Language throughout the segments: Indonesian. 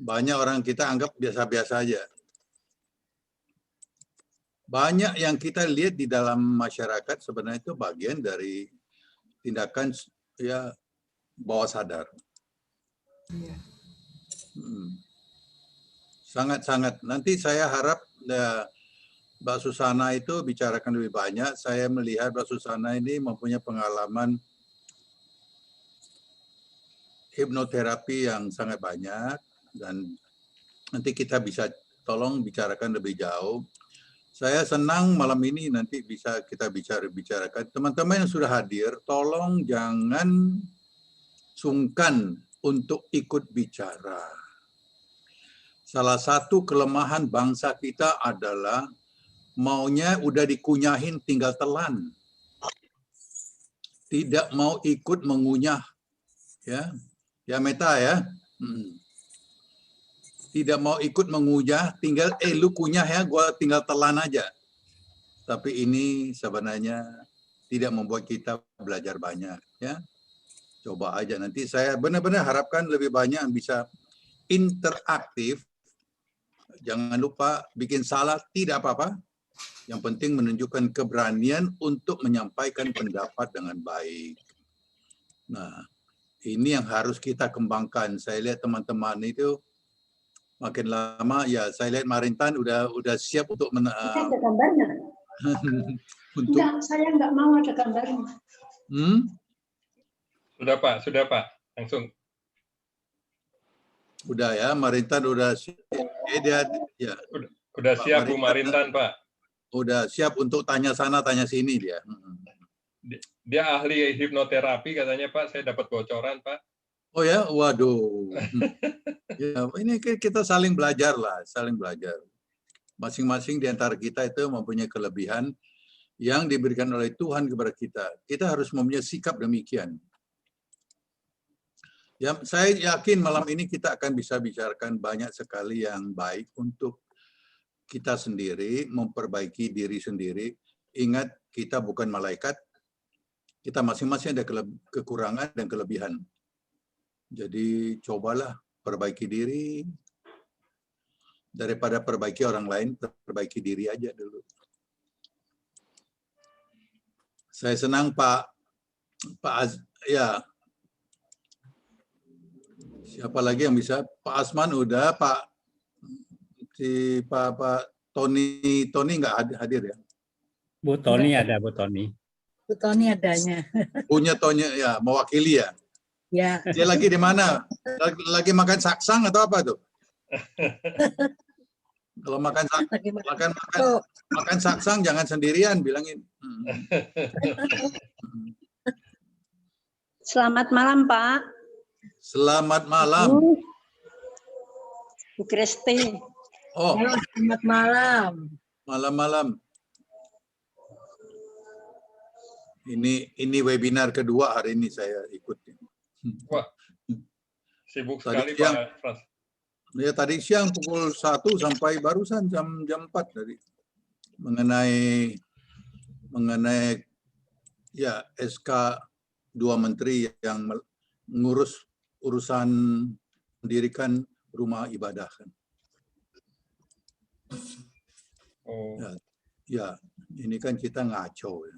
Banyak orang kita anggap biasa-biasa aja. Banyak yang kita lihat di dalam masyarakat sebenarnya itu bagian dari tindakan ya bawah sadar. Sangat-sangat. Nanti saya harap Mbak Susana itu bicarakan lebih banyak. Saya melihat Mbak Susana ini mempunyai pengalaman hipnoterapi yang sangat banyak dan nanti kita bisa tolong bicarakan lebih jauh. Saya senang malam ini nanti bisa kita bicarakan. Teman-teman yang sudah hadir, tolong jangan sungkan untuk ikut bicara. Salah satu kelemahan bangsa kita adalah maunya udah dikunyahin tinggal telan. Tidak mau ikut mengunyah. Ya Meta ya. Tidak mau ikut mengunyah, tinggal lu kunyah ya, gua tinggal telan aja. Tapi ini sebenarnya tidak membuat kita belajar banyak ya. Coba aja nanti saya benar-benar harapkan lebih banyak yang bisa interaktif. Jangan lupa bikin salah tidak apa-apa. Yang penting menunjukkan keberanian untuk menyampaikan pendapat dengan baik. Nah, ini yang harus kita kembangkan. Saya lihat teman-teman itu makin lama ya, saya lihat Marintan udah siap untuk ada gambarnya. untuk enggak, saya enggak mau ada gambarnya. Sudah Pak, langsung. Udah ya, Marintan udah siap. Dia ya. Udah siap Bu Marintan, Pak. Udah siap untuk tanya sana tanya sini dia. Dia ahli hipnoterapi katanya Pak, saya dapat bocoran Pak. Oh ya, waduh. Ya, ini kita saling belajar lah, saling belajar. Masing-masing di antara kita itu mempunyai kelebihan yang diberikan oleh Tuhan kepada kita. Kita harus mempunyai sikap demikian. Ya, saya yakin malam ini kita akan bisa bicarakan banyak sekali yang baik untuk kita sendiri, memperbaiki diri sendiri. Ingat, kita bukan malaikat. Kita masing-masing ada kekurangan dan kelebihan. Jadi cobalah perbaiki diri. Daripada perbaiki orang lain, perbaiki diri aja dulu. Saya senang Pak ya. Siapa lagi yang bisa? Pak Asman udah, Pak Tony nggak hadir ya? Bu Tony ada, Bu Tony. Bu Tony adanya. Punya Tony ya, mewakili ya. Ya. Dia lagi di mana? Lagi makan saksang atau apa tuh? Kalau makan saksang jangan sendirian, bilangin. Selamat malam, Pak. Selamat malam. Bu Kristi. Oh, halo, selamat malam. Malam-malam. Ini webinar kedua hari ini saya ikutin. Wah, sibuk sekali Pak Frans. Ya, tadi siang pukul 1 sampai barusan jam 4 tadi mengenai ya SK 2 menteri yang mengurus urusan mendirikan rumah ibadah kan. Oh. Ya, ini kan kita ngaco ya.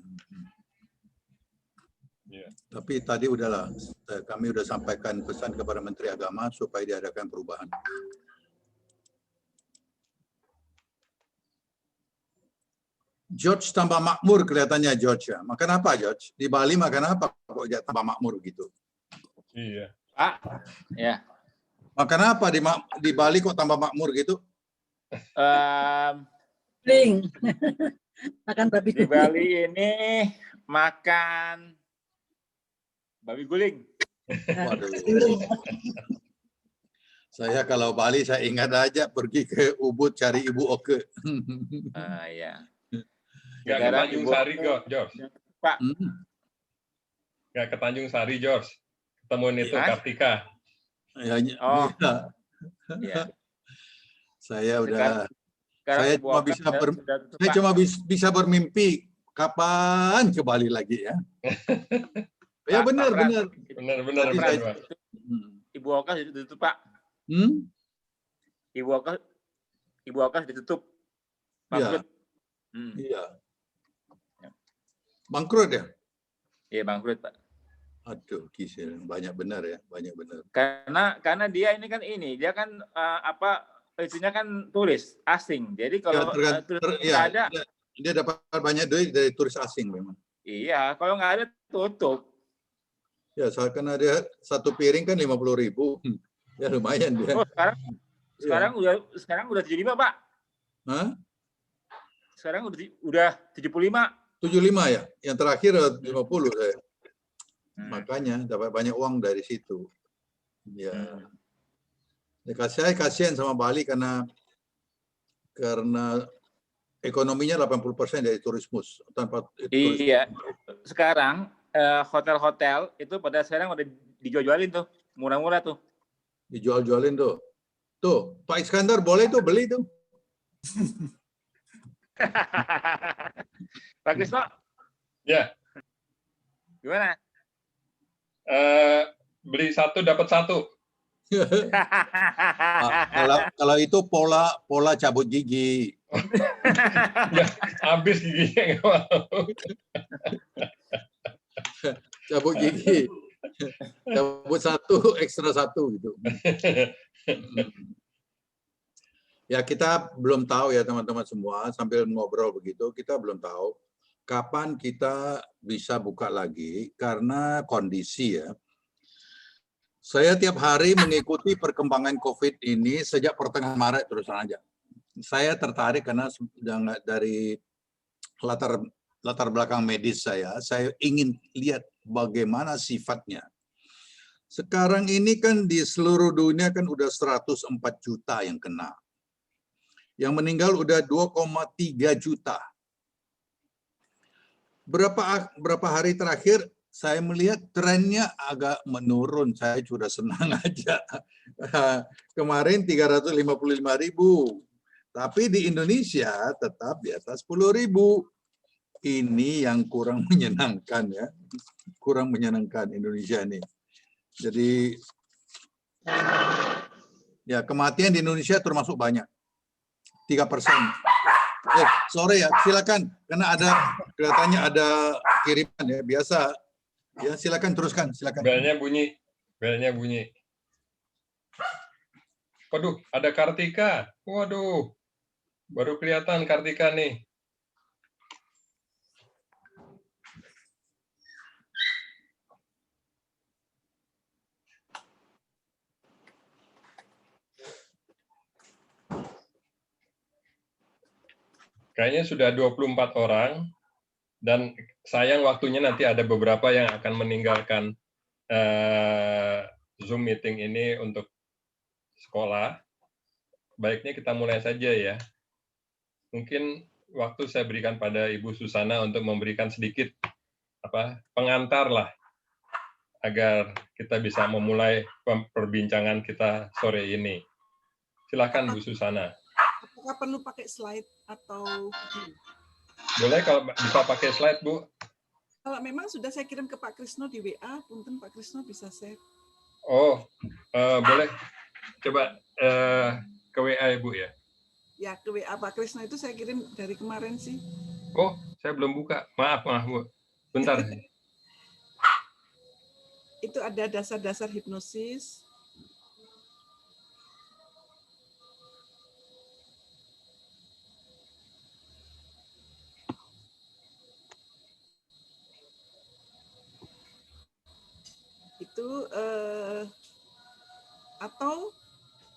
Yeah. Tapi tadi udahlah, kami udah sampaikan pesan kepada Menteri Agama supaya diadakan perubahan. George tambah makmur kelihatannya George ya. Makan apa George? Di Bali makan apa kok tambah makmur gitu? Iya. Pak, ya. Makan apa di Bali kok tambah makmur gitu? Ling. Makan babi Di Bali ini makan babi guling. Waduh. Saya kalau Bali saya ingat aja pergi ke Ubud cari Ibu Oke. Ya. Nggak ke Tanjung Sari, George. Pak. Nggak ke Tanjung Sari, George. Ketemuin itu Kartika. Ya, oh. Ya. Saya udah. Sekarang saya cuma bisa bermimpi kapan ke Bali lagi ya. Ya benar. Benar. Ibu Oka itu Pak. Ibu Okas ditutup. Iya. Bangkrut. Iya. Bangkrut ya? Iya, bangkrut, Pak. Aduh, Kisil, banyak benar ya, banyak benar. Karena dia ini kan dia kan itunya kan turis asing. Jadi kalau turis nggak ada, dia dapat banyak duit dari turis asing memang. iya, kalau nggak ada tutup. Ya, seakan ada satu piring kan 50.000. Ya lumayan dia. Oh, sekarang udah 75, Pak. Hah? Sekarang udah 75. 75 ya? Yang terakhir 50 saya. Makanya dapat banyak uang dari situ. Ya. Saya kasihan sama Bali karena ekonominya 80% dari turisme. Iya. Sekarang hotel-hotel itu pada sekarang udah dijual-jualin tuh, murah-murah tuh. Dijual-jualin tuh. Tuh, Pak Iskandar boleh tuh beli tuh. Pak Krisno, Ya, gimana? beli satu dapat satu. Kalau itu pola cabut gigi. Ya, habis giginya nggak mau. Cabut gigi. Cabut satu, ekstra satu gitu. Ya kita belum tahu ya teman-teman semua, sambil ngobrol begitu, kita belum tahu kapan kita bisa buka lagi karena kondisi ya. Saya tiap hari mengikuti perkembangan COVID ini sejak pertengahan Maret terus saja. Saya tertarik karena dari latar belakang medis saya ingin lihat bagaimana sifatnya. Sekarang ini kan di seluruh dunia kan udah 104 juta yang kena. Yang meninggal udah 2,3 juta. Berapa hari terakhir saya melihat trennya agak menurun. Saya sudah senang aja. Kemarin 355.000. Tapi di Indonesia tetap di atas 10.000. Ini yang kurang menyenangkan ya. Kurang menyenangkan Indonesia ini. Jadi ya kematian di Indonesia termasuk banyak. 3%. Sore ya, silakan. Karena kelihatannya ada kiriman ya, biasa. Ya, silakan teruskan, silakan. Belnya bunyi. Waduh, ada Kartika. Waduh, baru kelihatan Kartika nih. Kayaknya sudah 24 orang, dan sayang waktunya nanti ada beberapa yang akan meninggalkan Zoom meeting ini untuk sekolah. Baiknya kita mulai saja ya. Mungkin waktu saya berikan pada Ibu Susana untuk memberikan sedikit pengantar lah, agar kita bisa memulai perbincangan kita sore ini. Silakan Bu Susana. Apakah perlu pakai slide atau Boleh kalau bisa pakai slide, Bu. kalau memang sudah saya kirim ke Pak Krisno di WA, punten Pak Krisno bisa share. Oh, boleh. Coba ke WA Ibu ya. Ya, ke WA Pak Krisno itu saya kirim dari kemarin sih. Oh, saya belum buka. Maaf Bu. Bentar. Itu ada dasar-dasar hipnosis. Itu atau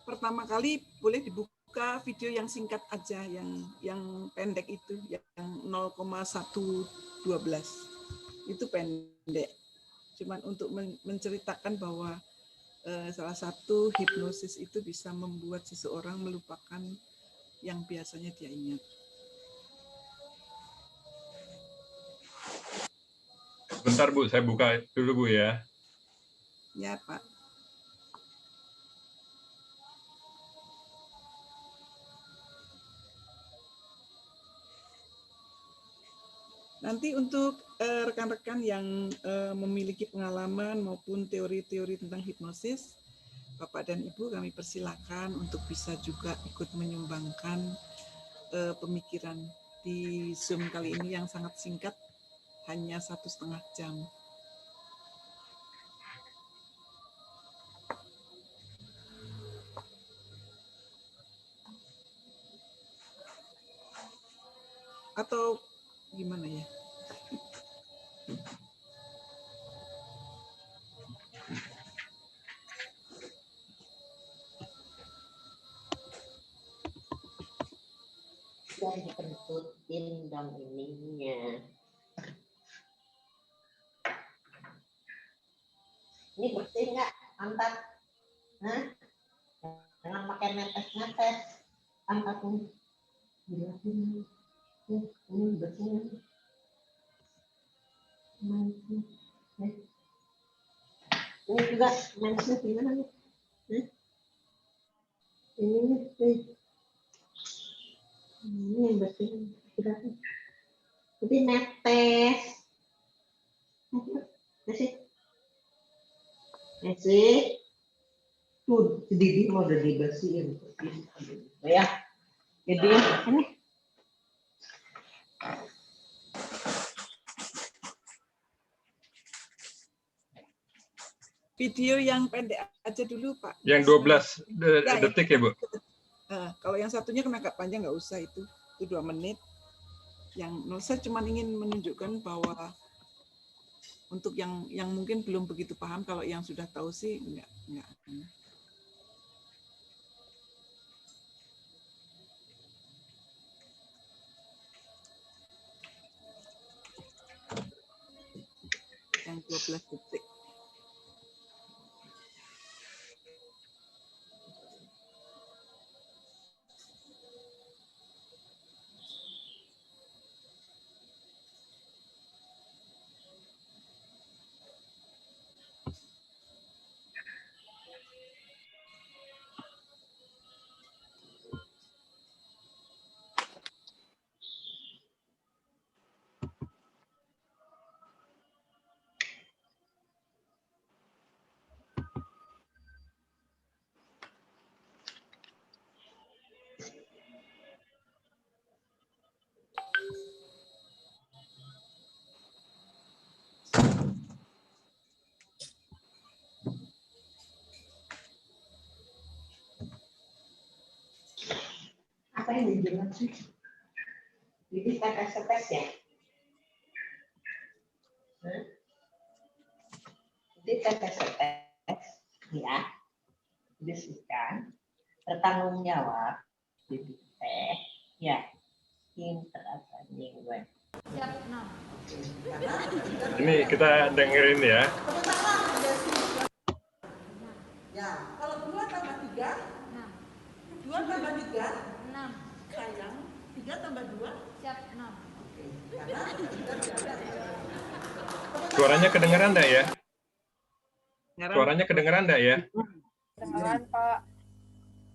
pertama kali boleh dibuka video yang singkat aja, yang pendek itu, yang 0,112 itu pendek. Cuman untuk menceritakan bahwa salah satu hipnosis itu bisa membuat seseorang melupakan yang biasanya dia ingat. Bentar Bu, saya buka dulu Bu ya. Ya Pak. Nanti untuk rekan-rekan yang memiliki pengalaman maupun teori-teori tentang hipnosis, Bapak dan Ibu kami persilakan untuk bisa juga ikut menyumbangkan pemikiran di Zoom kali ini yang sangat singkat, hanya 1,5 jam. Atau gimana ya? Dan dipentutin dong ininya. Ini bersih nggak? Angkat. Hah? Jangan pakai netes-netes. Angkat nih. Ini bersih. Ini juga mensnya gimana nih? Ini nih. Ini bersih. Jadi netes. Nasi. Tuh, sedikit mau udah dibersihin. Ya. Jadi, ini. Video yang pendek aja dulu, Pak. Yang 12 detik ya, Bu? Kalau yang satunya kena agak panjang, nggak usah itu 2 menit. Yang saya cuma ingin menunjukkan bahwa untuk yang mungkin belum begitu paham, kalau yang sudah tahu sih enggak. Yang 12 detik. Apa yang dibilang sih? Jadi tetes-tetes ya? Jadi tetes-tetes ya, bersihkan, bertanggung jawab, jadi teh, ya, pinter apa nih gue? Ini kita dengerin ya. Ya, kalau 2 tambah 3, 2 tambah 3, 6. Sayang, 3 tambah 2, siap 6. Suaranya kedengeran enggak ya? Suaranya kedengeran enggak ya? Kedengeran, Pak.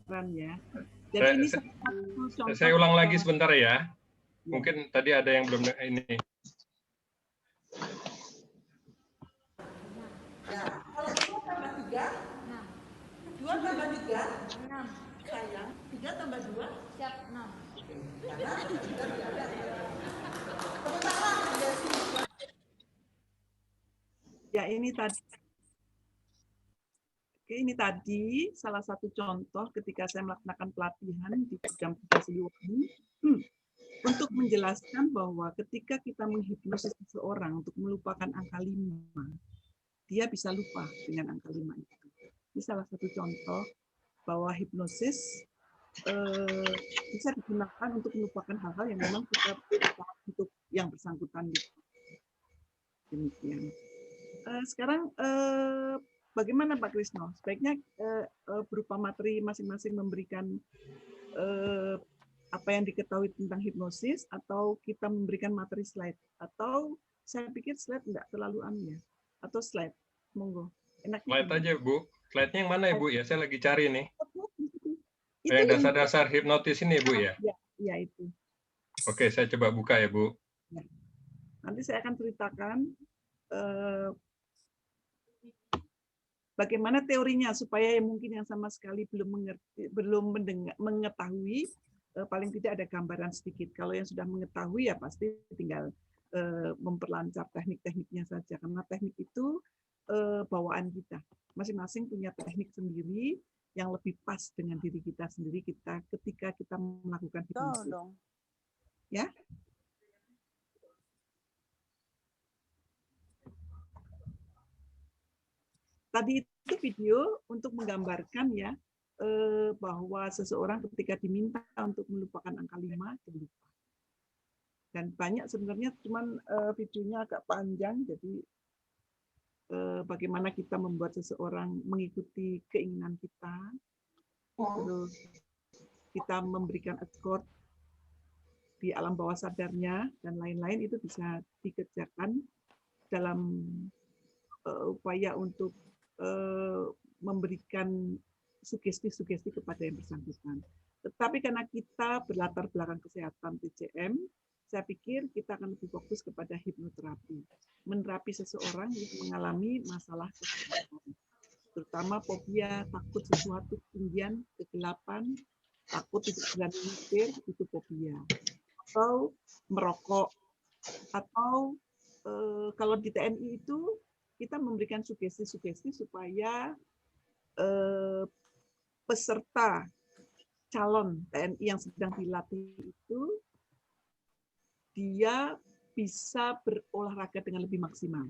Kedengeran ya. Jadi ini Saya ulang lagi sebentar ya. Mungkin tadi ada yang belum ini. Ya, kalau 2 tambah 3, 6. 2 tambah 3, 6. Sayang, 3 tambah 2, siap 6. Ya, ini tadi. Oke, ini tadi salah satu contoh ketika saya melaksanakan pelatihan di program Siliwangi untuk menjelaskan bahwa ketika kita menghipnosis seseorang untuk melupakan angka 5, dia bisa lupa dengan angka 5 itu. Ini salah satu contoh bahwa hipnosis bisa digunakan untuk melupakan hal-hal yang memang kita lupakan untuk yang bersangkutan. Demikian. Sekarang bagaimana Pak Krisno? Sebaiknya berupa materi masing-masing memberikan apa yang diketahui tentang hipnosis, atau kita memberikan materi slide, atau saya pikir slide enggak terlalu ya, atau slide, monggo. Enaknya Slide aja Bu. Slide-nya yang mana ya Bu ya? Saya lagi cari nih. Itu Yang dasar-dasar hipnotis ini Bu ya? Ya itu. Oke, saya coba buka ya Bu. Nanti saya akan ceritakan bagaimana teorinya supaya yang mungkin yang sama sekali belum mengerti, belum mengetahui, paling tidak ada gambaran sedikit. Kalau yang sudah mengetahui ya pasti tinggal memperlancar teknik-tekniknya saja, karena teknik itu bawaan kita. Masing-masing punya teknik sendiri yang lebih pas dengan diri kita sendiri ketika kita melakukan hipnosis. Ya. Tadi itu video untuk menggambarkan ya bahwa seseorang ketika diminta untuk melupakan angka 5 dia lupa. Dan banyak sebenarnya, cuman videonya agak panjang, jadi bagaimana kita membuat seseorang mengikuti keinginan kita, terus kita memberikan accord di alam bawah sadarnya, dan lain-lain itu bisa dikerjakan dalam upaya untuk memberikan sugesti-sugesti kepada yang bersangkutan. Tetapi karena kita berlatar belakang kesehatan TCM, saya pikir kita akan lebih fokus kepada hipnoterapi. Menerapi seseorang yang mengalami masalah kesehatan, terutama fobia, takut sesuatu ketinggian, kegelapan, takut tidak berani mikir, itu fobia. Atau merokok, atau kalau di TNI itu kita memberikan sugesti-sugesti supaya peserta calon TNI yang sedang dilatih itu dia bisa berolahraga dengan lebih maksimal.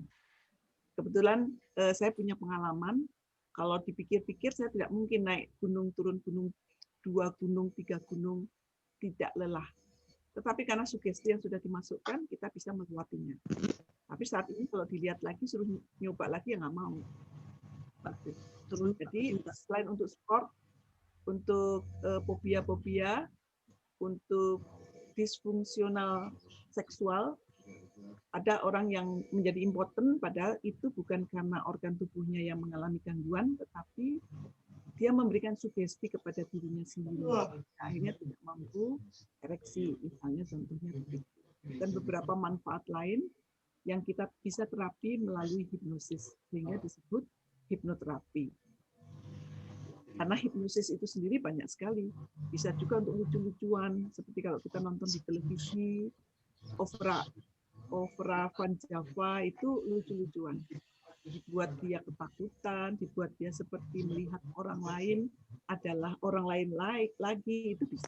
Kebetulan saya punya pengalaman, kalau dipikir-pikir saya tidak mungkin naik gunung, turun gunung, 2 gunung, 3 gunung, tidak lelah. Tetapi karena sugesti yang sudah dimasukkan, kita bisa melewatinya. Tapi saat ini kalau dilihat lagi, suruh nyoba lagi ya nggak mau. Jadi selain untuk sport, untuk fobia-fobia, untuk disfungsional seksual, ada orang yang menjadi impoten, padahal itu bukan karena organ tubuhnya yang mengalami gangguan, tetapi dia memberikan sugesti kepada dirinya sendiri. Akhirnya tidak mampu ereksi, misalnya contohnya begitu. Dan beberapa manfaat lain yang kita bisa terapi melalui hipnosis, sehingga disebut hipnoterapi. Karena hipnosis itu sendiri banyak sekali. Bisa juga untuk lucu-lucuan, seperti kalau kita nonton di televisi, Opera Van Java itu lucu-lucuan. Dibuat dia ketakutan, dibuat dia seperti melihat orang lain adalah orang lain lagi, itu bisa.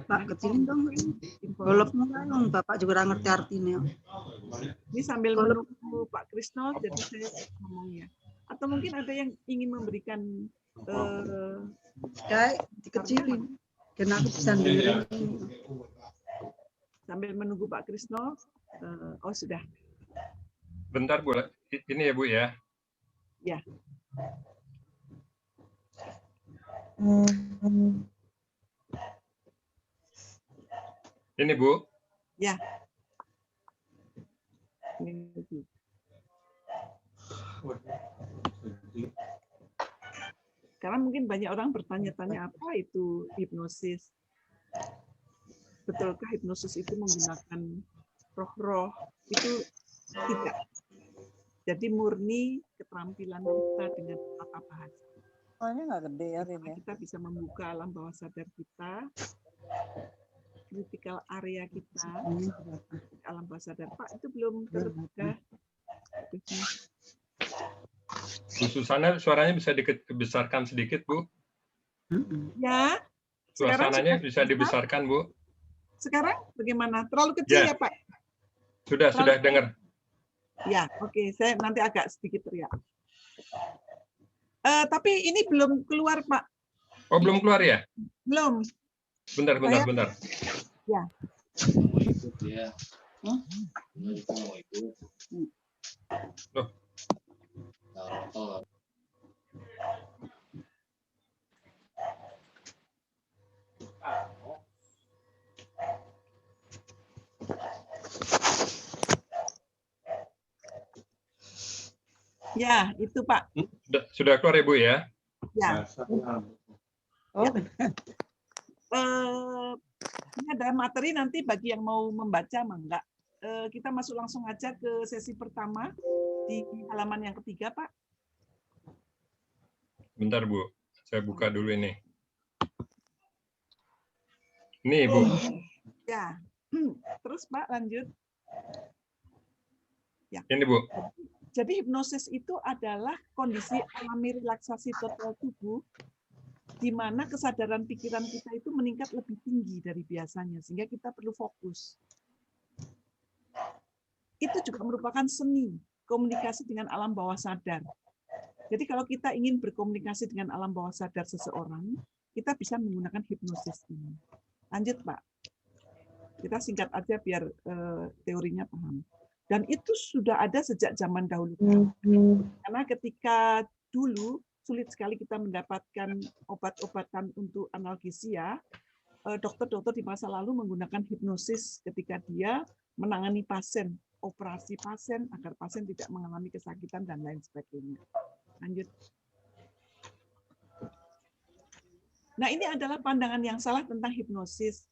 Pak, kecilin dong. Golop dong, Bapak juga nggak ngerti artinya. Ini sambil menunggu Pak Krisno, jadi saya ngomongnya. Atau mungkin ada yang ingin memberikan Kayak dikecilin. Dan aku bisa dengerin. Sambil menunggu Pak Krisno, oh sudah. Bentar Bu, ini ya Bu ya. Ya. Ini Bu. Ya. Karena mungkin banyak orang bertanya-tanya apa itu hipnosis. Betulkah hipnosis itu menggunakan roh-roh? Itu tidak. Jadi murni keterampilan kita dengan tata bahasa. Soalnya nggak gede ya, Rin, ya. Kita bisa membuka alam bawah sadar kita, critical area kita, alam bawah sadar. Pak, itu belum terbuka. Bu Susana, suaranya bisa dibesarkan sedikit, Bu? Ya. Suasananya bisa dibesarkan, Bu? Sekarang bagaimana? Terlalu kecil ya, Pak? Sudah dengar. Ya, oke. Saya nanti agak sedikit teriak. Tapi ini belum keluar, Pak. Oh, belum keluar ya? Belum. Bentar. Ya. Loh. Ya, itu Pak. Sudah keluar ya Bu ya? Ya. Oh. Ini ada materi nanti bagi yang mau membaca, enggak. Kita masuk langsung aja ke sesi pertama di halaman yang ketiga, Pak. Bentar, Bu. Saya buka dulu ini. Nih, Bu. Ya. Terus Pak lanjut. Ya. Ini, Bu. Jadi hipnosis itu adalah kondisi alami relaksasi total tubuh di mana kesadaran pikiran kita itu meningkat lebih tinggi dari biasanya sehingga kita perlu fokus. Itu juga merupakan seni komunikasi dengan alam bawah sadar. Jadi kalau kita ingin berkomunikasi dengan alam bawah sadar seseorang, kita bisa menggunakan hipnosis ini. Lanjut, Pak. Kita singkat aja biar teorinya paham. Dan itu sudah ada sejak zaman dahulu. Karena ketika dulu sulit sekali kita mendapatkan obat-obatan untuk analgesia, dokter-dokter di masa lalu menggunakan hipnosis ketika dia menangani pasien, operasi pasien agar pasien tidak mengalami kesakitan dan lain sebagainya. Lanjut. Nah, ini adalah pandangan yang salah tentang hipnosis.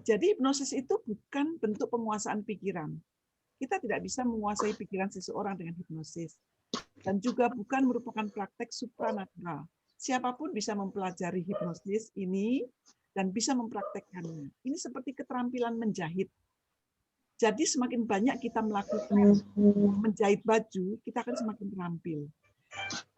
Jadi hipnosis itu bukan bentuk penguasaan pikiran. Kita tidak bisa menguasai pikiran seseorang dengan hipnosis. Dan juga bukan merupakan praktek supranatural. Siapapun bisa mempelajari hipnosis ini dan bisa mempraktekkannya. Ini seperti keterampilan menjahit. Jadi semakin banyak kita melakukan menjahit baju, kita akan semakin terampil.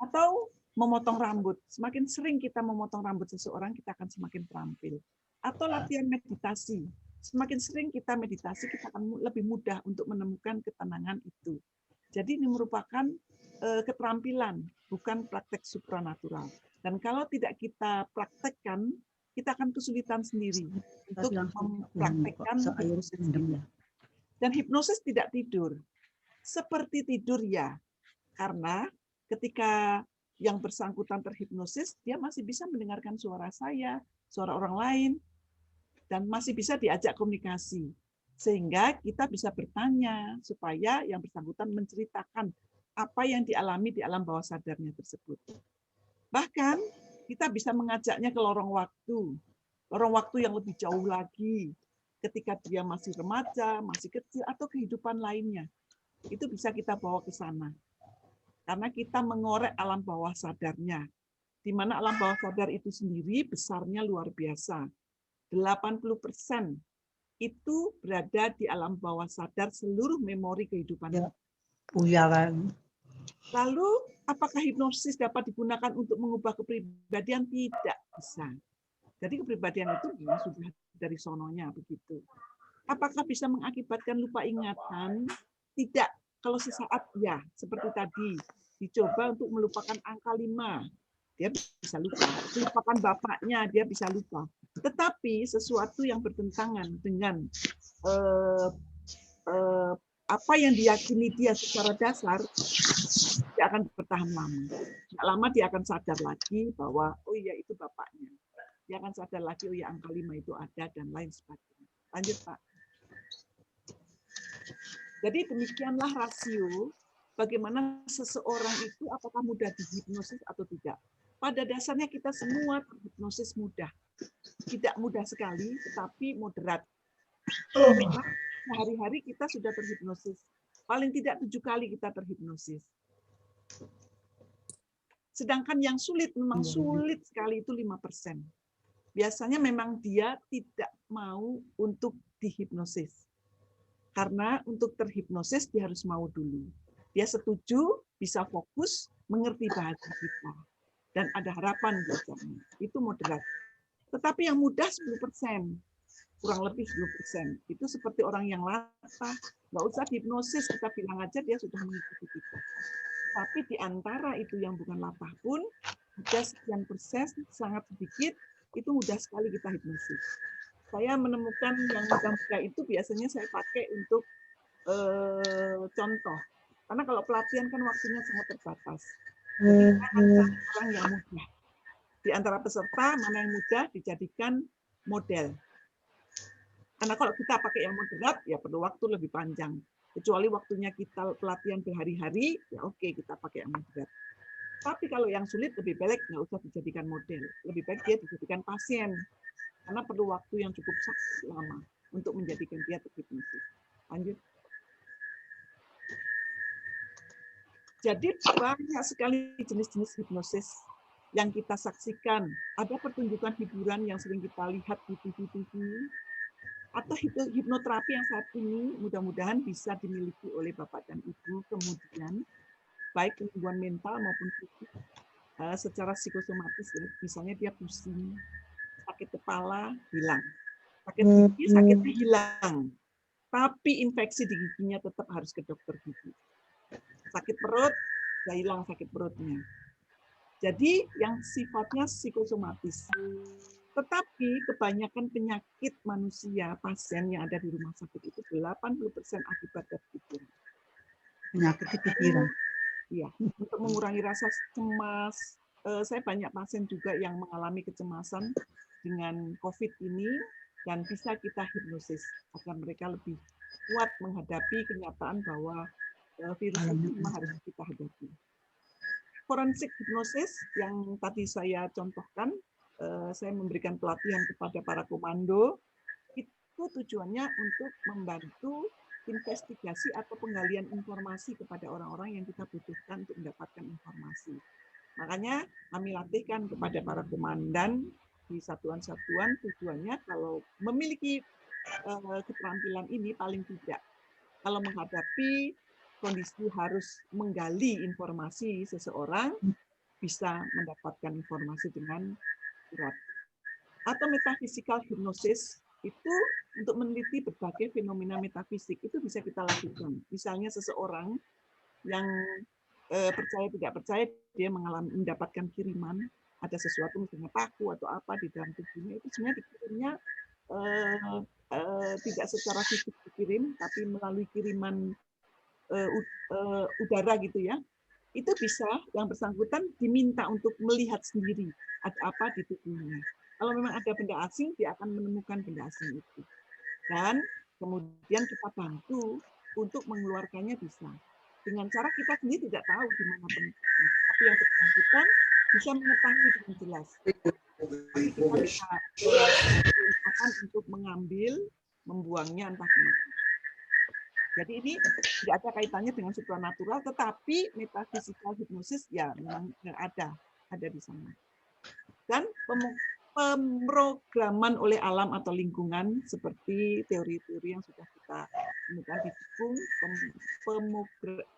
Atau memotong rambut. Semakin sering kita memotong rambut seseorang, kita akan semakin terampil. Atau latihan meditasi. Semakin sering kita meditasi, kita akan lebih mudah untuk menemukan ketenangan itu. Jadi ini merupakan keterampilan, bukan praktek supranatural. Dan kalau tidak kita praktekkan, kita akan kesulitan sendiri untuk mempraktekkan hipnosis ini. Dan hipnosis tidak tidur. Seperti tidur ya, karena ketika yang bersangkutan terhipnosis, dia masih bisa mendengarkan suara saya, suara orang lain, dan masih bisa diajak komunikasi. Sehingga kita bisa bertanya supaya yang bersangkutan menceritakan apa yang dialami di alam bawah sadarnya tersebut. Bahkan kita bisa mengajaknya ke lorong waktu yang lebih jauh lagi, ketika dia masih remaja, masih kecil, atau kehidupan lainnya. Itu bisa kita bawa ke sana. Karena kita mengorek alam bawah sadarnya. Di mana alam bawah sadar itu sendiri besarnya luar biasa. 80% itu berada di alam bawah sadar seluruh memori kehidupan. Ya, kan. Lalu, apakah hipnosis dapat digunakan untuk mengubah kepribadian? Tidak bisa. Jadi kepribadian itu sudah dari sononya begitu. Apakah bisa mengakibatkan lupa ingatan? Tidak. Kalau sesaat ya, seperti tadi dicoba untuk melupakan angka 5, dia bisa lupa. Melupakan bapaknya, dia bisa lupa. Tetapi sesuatu yang bertentangan dengan apa yang diyakini dia secara dasar, dia akan bertahan lama. Tidak lama dia akan sadar lagi bahwa, oh iya itu bapaknya. Dia akan sadar lagi, oh ya angka 5 itu ada, dan lain sebagainya. Lanjut, Pak. Jadi demikianlah rasio bagaimana seseorang itu apakah mudah dihipnosis atau tidak. Pada dasarnya kita semua terhipnosis mudah. Tidak mudah sekali, tetapi moderat. Sehari-hari kita sudah terhipnosis. Paling tidak 7 kali kita terhipnosis. Sedangkan yang sulit, memang sulit sekali itu 5%. Biasanya memang dia tidak mau untuk dihipnosis. Karena untuk terhipnosis dia harus mau dulu. Dia setuju, bisa fokus, mengerti bahasa kita. Dan ada harapan biasanya. Itu moderat. Tetapi yang mudah 10%. Kurang lebih 10%. Itu seperti orang yang latah. Nggak usah hipnosis, kita bilang aja dia sudah mengikuti kita. Tapi di antara itu yang bukan latah pun, ada sekian persen, sangat sedikit, itu mudah sekali kita hipnosis. Saya menemukan yang mudah-mudah itu biasanya saya pakai untuk contoh. Karena kalau pelatihan kan waktunya sangat terbatas. Orang yang mudah. Di antara peserta, mana yang mudah dijadikan model. Karena kalau kita pakai yang moderat, ya perlu waktu lebih panjang. Kecuali waktunya kita pelatihan berhari-hari, ya oke, kita pakai yang moderat. Tapi kalau yang sulit, lebih baik nggak usah dijadikan model. Lebih baik dia dijadikan pasien. Karena perlu waktu yang cukup lama untuk menjadikan dia terhipnosis. Lanjut. Jadi banyak sekali jenis-jenis hipnosis. yang kita saksikan, ada pertunjukan hiburan yang sering kita lihat di TV, atau hipnoterapi yang saat ini mudah-mudahan bisa dimiliki oleh Bapak dan Ibu, kemudian baik gangguan mental maupun fisik secara psikosomatis, ya. Misalnya dia pusing, sakit kepala, hilang. Sakit gigi, sakitnya hilang. Tapi infeksi di giginya tetap harus ke dokter gigi. Sakit perut, ya hilang sakit perutnya. Jadi yang sifatnya psikosomatis. Tetapi kebanyakan penyakit manusia, pasien yang ada di rumah sakit itu 80% akibat dari pikiran. Penyakit di pikiran. Iya, untuk mengurangi rasa cemas. Saya banyak pasien juga yang mengalami kecemasan dengan COVID ini, dan bisa kita hipnosis agar mereka lebih kuat menghadapi kenyataan bahwa virus itu memang harus kita hadapi. Forensik hipnosis yang tadi saya contohkan, saya memberikan pelatihan kepada para komando, itu tujuannya untuk membantu investigasi atau penggalian informasi kepada orang-orang yang kita butuhkan untuk mendapatkan informasi. Makanya kami latihkan kepada para komandan di satuan-satuan, tujuannya kalau memiliki keterampilan ini paling tidak, kalau menghadapi kondisi harus menggali informasi seseorang, bisa mendapatkan informasi dengan akurat. Atau metaphysical hypnosis itu untuk meneliti berbagai fenomena metafisik, itu bisa kita lakukan. Misalnya seseorang yang percaya tidak percaya, dia mendapatkan kiriman, ada sesuatu misalnya paku atau apa di dalam tubuhnya, itu sebenarnya dikirimnya tidak secara fisik dikirim, tapi melalui kiriman udara gitu ya. Itu bisa yang bersangkutan diminta untuk melihat sendiri ada apa di tubuhnya. Kalau memang ada benda asing, dia akan menemukan benda asing itu. Dan kemudian kita bantu untuk mengeluarkannya bisa. Dengan cara kita sendiri tidak tahu di mana tempatnya, tapi yang bersangkutan bisa mengetahui dengan jelas. Tapi kita bisa akan untuk mengambil, membuangnya entah kemana. Jadi ini tidak ada kaitannya dengan supranatural, tetapi metaphysical hypnosis ya memang ada di sana. Dan pemrograman oleh alam atau lingkungan seperti teori-teori yang sudah kita temukan didukung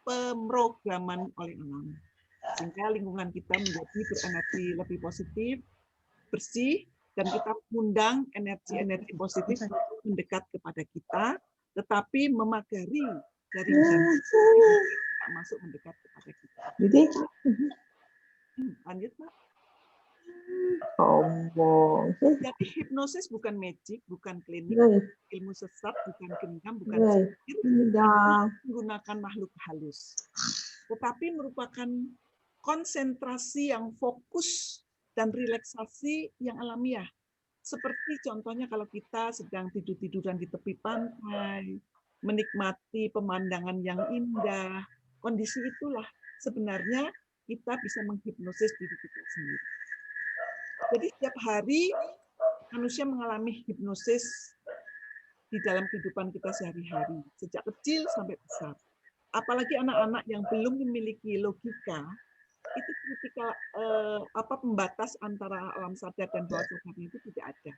pemrograman oleh alam, sehingga lingkungan kita menjadi berenergi lebih positif, bersih, dan kita mengundang energi-energi positif untuk mendekat kepada kita, tetapi memagari dari tidak masuk mendekat kepada kita. Jadi, Lanjut, Pak. sombong. Jadi hipnosis bukan magic, bukan klinik, Guys, ilmu sesat, bukan genggam, bukan guys, sihir, ini dah. menggunakan makhluk halus. Tetapi merupakan konsentrasi yang fokus dan relaksasi yang alamiah. Seperti contohnya kalau kita sedang tidur-tiduran di tepi pantai, menikmati pemandangan yang indah, kondisi itulah sebenarnya kita bisa menghipnosis diri kita sendiri. Jadi setiap hari manusia mengalami hipnosis di dalam kehidupan kita sehari-hari, sejak kecil sampai besar. Apalagi anak-anak yang belum memiliki logika, itu kritikal pembatas antara alam sadar dan bawah sadarnya itu tidak ada.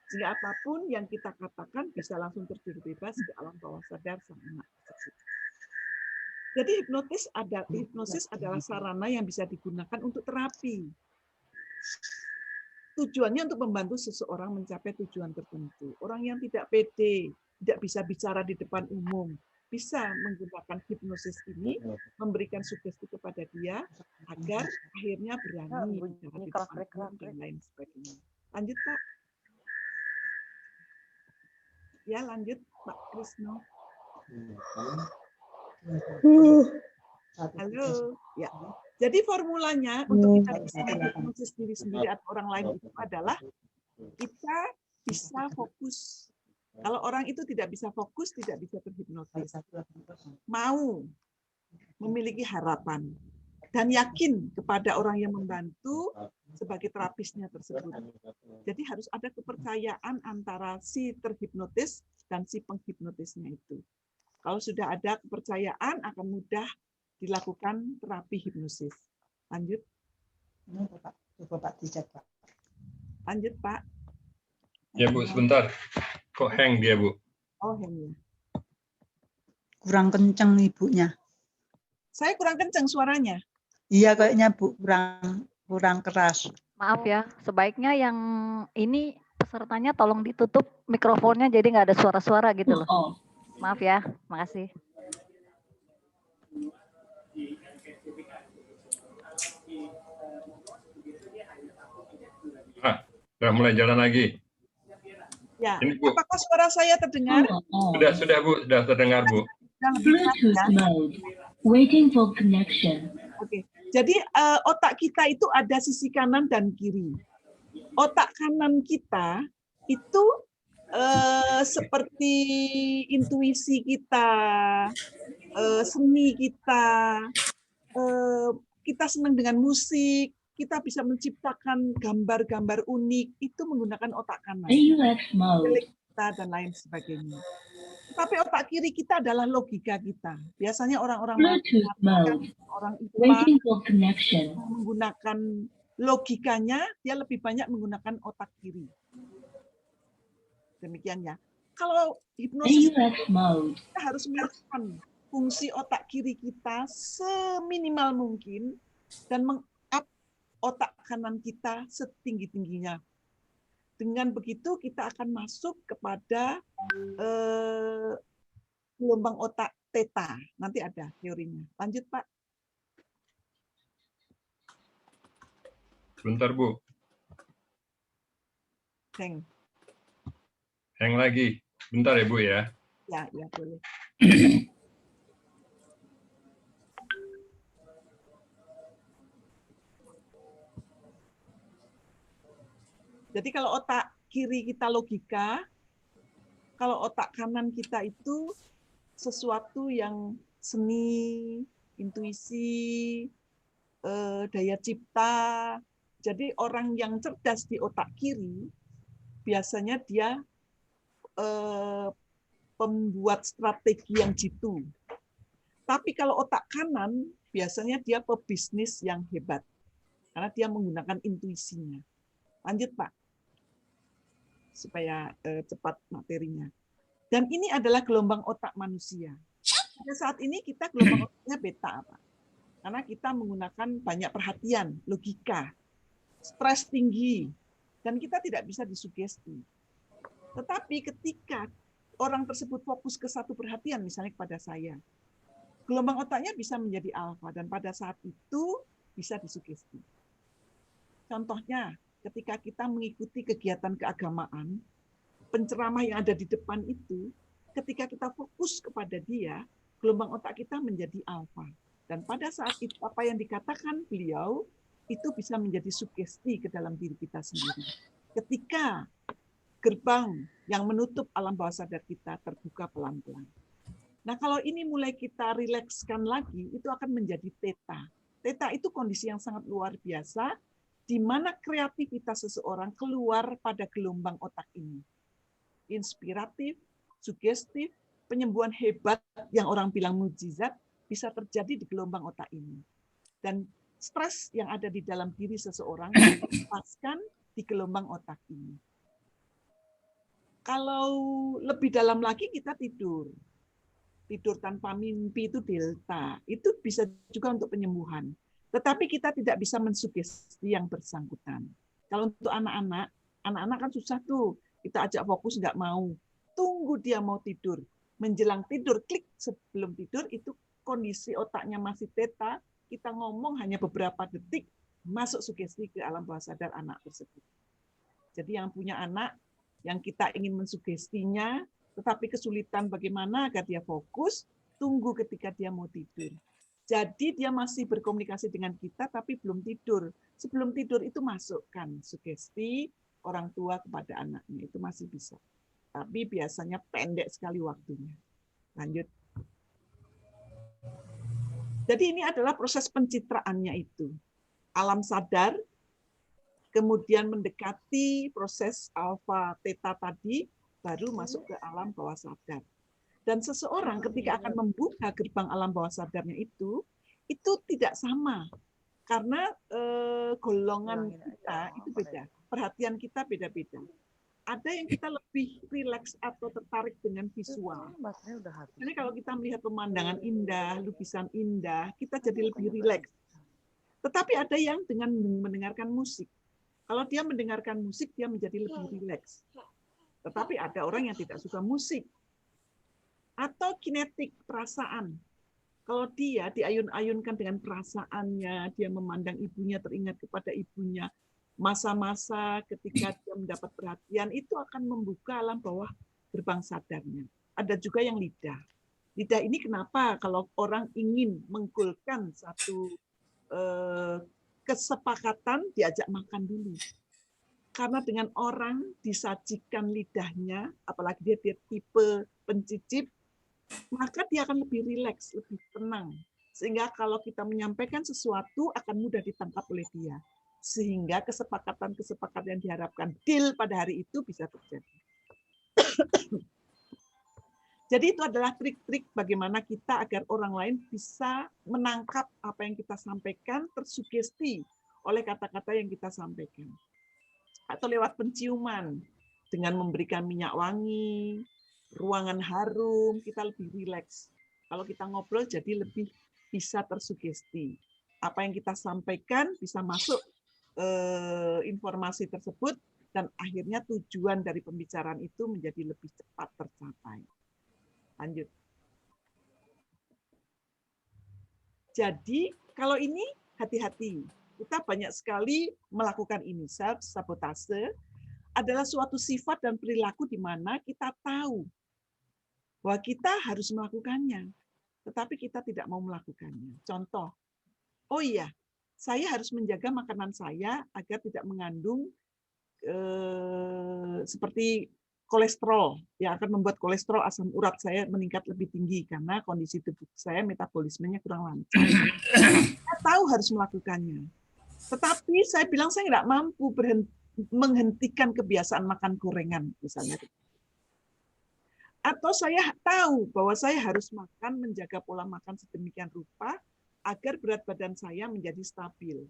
Sehingga apapun yang kita katakan bisa langsung terjun bebas di alam bawah sadar sang anak tersebut. Jadi hipnosis adalah sarana yang bisa digunakan untuk terapi. Tujuannya untuk membantu seseorang mencapai tujuan tertentu. Orang yang tidak pede, tidak bisa bicara di depan umum, bisa menggunakan hipnosis ini, memberikan sugesti kepada dia agar akhirnya berani bicara di depan umum dan lain sebagainya. Lanjut, Pak. Ya, lanjut, Pak Krisno. Halo. Ya. Jadi formulanya untuk kita bisa menghipnosis diri sendiri atau orang lain itu adalah kita bisa fokus. Kalau orang itu tidak bisa fokus, tidak bisa terhipnosis. Mau memiliki harapan dan yakin kepada orang yang membantu sebagai terapisnya tersebut. Jadi harus ada kepercayaan antara si terhipnotis dan si penghipnotisnya itu. Kalau sudah ada kepercayaan, akan mudah dilakukan terapi hipnosis. Lanjut. Ini Bapak, Bapak dicat, Pak. Lanjut, Pak. Ya Bu, sebentar. Kok hang dia Bu? Oh, hanya. Kurang kenceng ibunya. Saya kurang kencang suaranya. Iya kayaknya Bu, kurang keras. Maaf ya, sebaiknya yang ini pesertanya tolong ditutup mikrofonnya jadi nggak ada suara-suara gitu loh. Maaf ya, makasih. Udah mulai jalan lagi. Ya, Ini, Bu. apakah suara saya terdengar? Sudah Bu, sudah terdengar Bu. Sudah lebih keras, ya? Waiting for connection. Oke, jadi otak kita itu ada sisi kanan dan kiri. Otak kanan kita itu seperti intuisi kita, seni kita, kita senang dengan musik, kita bisa menciptakan gambar-gambar unik, itu menggunakan otak kanan. AUX mode. Kita dan lain sebagainya. Tapi otak kiri kita adalah logika kita. Biasanya orang-orang Bluetooth mode. orang Waiting IPA for connection. menggunakan logikanya, dia lebih banyak menggunakan otak kiri. Demikian ya. Kalau hipnosis AUX mode. kita harus melakukan fungsi otak kiri kita seminimal mungkin dan meng-up otak kanan kita setinggi-tingginya. Dengan begitu kita akan masuk kepada gelombang otak theta. Nanti ada teorinya. Lanjut, Pak. Sebentar Bu. Heng. Hang lagi. Bentar ya Bu ya. Ya, ya boleh. Jadi kalau otak kiri kita logika, kalau otak kanan kita itu sesuatu yang seni, intuisi, daya cipta. Jadi orang yang cerdas di otak kiri, biasanya dia pembuat strategi yang jitu. Tapi kalau otak kanan, biasanya dia pebisnis yang hebat. Karena dia menggunakan intuisinya. Lanjut, Pak. Supaya cepat materinya. Dan ini adalah gelombang otak manusia. Pada saat ini kita gelombang otaknya beta, Pak. Karena kita menggunakan banyak perhatian, logika, stres tinggi, dan kita tidak bisa disugesti. Tetapi ketika orang tersebut fokus ke satu perhatian, misalnya kepada saya, gelombang otaknya bisa menjadi alfa, dan pada saat itu bisa disugesti. Contohnya, ketika kita mengikuti kegiatan keagamaan, penceramah yang ada di depan itu, ketika kita fokus kepada dia, gelombang otak kita menjadi alfa. Dan pada saat itu, apa yang dikatakan beliau, itu bisa menjadi sugesti ke dalam diri kita sendiri. Ketika gerbang yang menutup alam bawah sadar kita terbuka pelan-pelan. Nah, kalau ini mulai kita rilekskan lagi, itu akan menjadi theta. Theta itu kondisi yang sangat luar biasa, di mana kreativitas seseorang keluar pada gelombang otak ini. Inspiratif, sugestif, penyembuhan hebat yang orang bilang mukjizat bisa terjadi di gelombang otak ini. Dan stres yang ada di dalam diri seseorang dilepaskan di gelombang otak ini. Kalau lebih dalam lagi kita tidur. Tidur tanpa mimpi itu delta. Itu bisa juga untuk penyembuhan. Tetapi kita tidak bisa mensugesti yang bersangkutan. Kalau untuk anak-anak, anak-anak kan susah tuh. Kita ajak fokus nggak mau. Tunggu dia mau tidur. Menjelang tidur, klik sebelum tidur, itu kondisi otaknya masih theta. Kita ngomong hanya beberapa detik, masuk sugesti ke alam bawah sadar anak tersebut. Jadi yang punya anak, yang kita ingin mensugestinya, tetapi kesulitan bagaimana agar dia fokus, tunggu ketika dia mau tidur. Jadi dia masih berkomunikasi dengan kita, tapi belum tidur. Sebelum tidur itu masukkan sugesti orang tua kepada anaknya. Itu masih bisa. Tapi biasanya pendek sekali waktunya. Lanjut. Jadi ini adalah proses pencitraannya itu. Alam sadar, kemudian mendekati proses alfa theta tadi, baru masuk ke alam bawah sadar. Dan seseorang ketika akan membuka gerbang alam bawah sadarnya itu tidak sama Karena golongan kita itu beda, perhatian kita beda-beda. Ada yang kita lebih rileks atau tertarik dengan visual. Jadi kalau kita melihat pemandangan indah, lukisan indah, kita jadi lebih rileks. Tetapi ada yang dengan mendengarkan musik. Kalau dia mendengarkan musik, dia menjadi lebih rileks. Tetapi ada orang yang tidak suka musik. Atau kinetik, perasaan. Kalau dia diayun-ayunkan dengan perasaannya, dia memandang ibunya, teringat kepada ibunya, masa-masa ketika dia mendapat perhatian, itu akan membuka alam bawah gerbang sadarnya. Ada juga yang lidah. Lidah ini kenapa kalau orang ingin menggolkan satu kesepakatan, diajak makan dulu. Karena dengan orang disajikan lidahnya, apalagi dia tipe pencicip, maka dia akan lebih rileks, lebih tenang. Sehingga kalau kita menyampaikan sesuatu akan mudah ditangkap oleh dia. Sehingga kesepakatan-kesepakatan yang diharapkan deal pada hari itu bisa terjadi. Jadi itu adalah trik-trik bagaimana kita agar orang lain bisa menangkap apa yang kita sampaikan, tersugesti oleh kata-kata yang kita sampaikan. Atau lewat penciuman, dengan memberikan minyak wangi, ruangan harum, kita lebih rileks. Kalau kita ngobrol jadi lebih bisa tersugesti. Apa yang kita sampaikan bisa masuk informasi tersebut dan akhirnya tujuan dari pembicaraan itu menjadi lebih cepat tercapai. Lanjut. Jadi kalau ini hati-hati. Kita banyak sekali melakukan ini. Self sabotase adalah suatu sifat dan perilaku di mana kita tahu bahwa kita harus melakukannya, tetapi kita tidak mau melakukannya. Contoh, oh iya, saya harus menjaga makanan saya agar tidak mengandung seperti kolesterol yang akan membuat kolesterol asam urat saya meningkat lebih tinggi karena kondisi tubuh saya metabolismenya kurang lancar. Saya tahu harus melakukannya, tetapi saya bilang saya tidak mampu menghentikan kebiasaan makan gorengan misalnya. Atau saya tahu bahwa saya harus makan, menjaga pola makan sedemikian rupa agar berat badan saya menjadi stabil.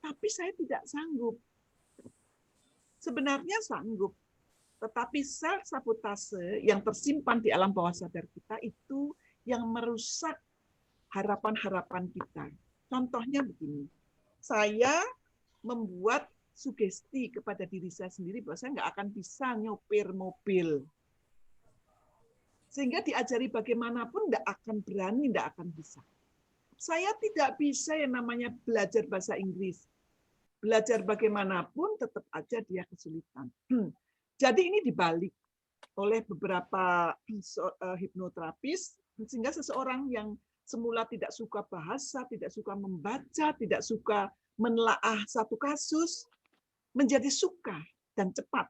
Tapi saya tidak sanggup. Sebenarnya sanggup. Tetapi self sabotase yang tersimpan di alam bawah sadar kita itu yang merusak harapan-harapan kita. Contohnya begini. Saya membuat sugesti kepada diri saya sendiri bahwa saya nggak akan bisa nyopir mobil. Sehingga diajari bagaimanapun tidak akan berani, tidak akan bisa. Saya tidak bisa yang namanya belajar bahasa Inggris. Belajar bagaimanapun tetap aja dia kesulitan. Jadi ini dibalik oleh beberapa hipnoterapis, sehingga seseorang yang semula tidak suka bahasa, tidak suka membaca, tidak suka menelaah satu kasus, menjadi suka dan cepat.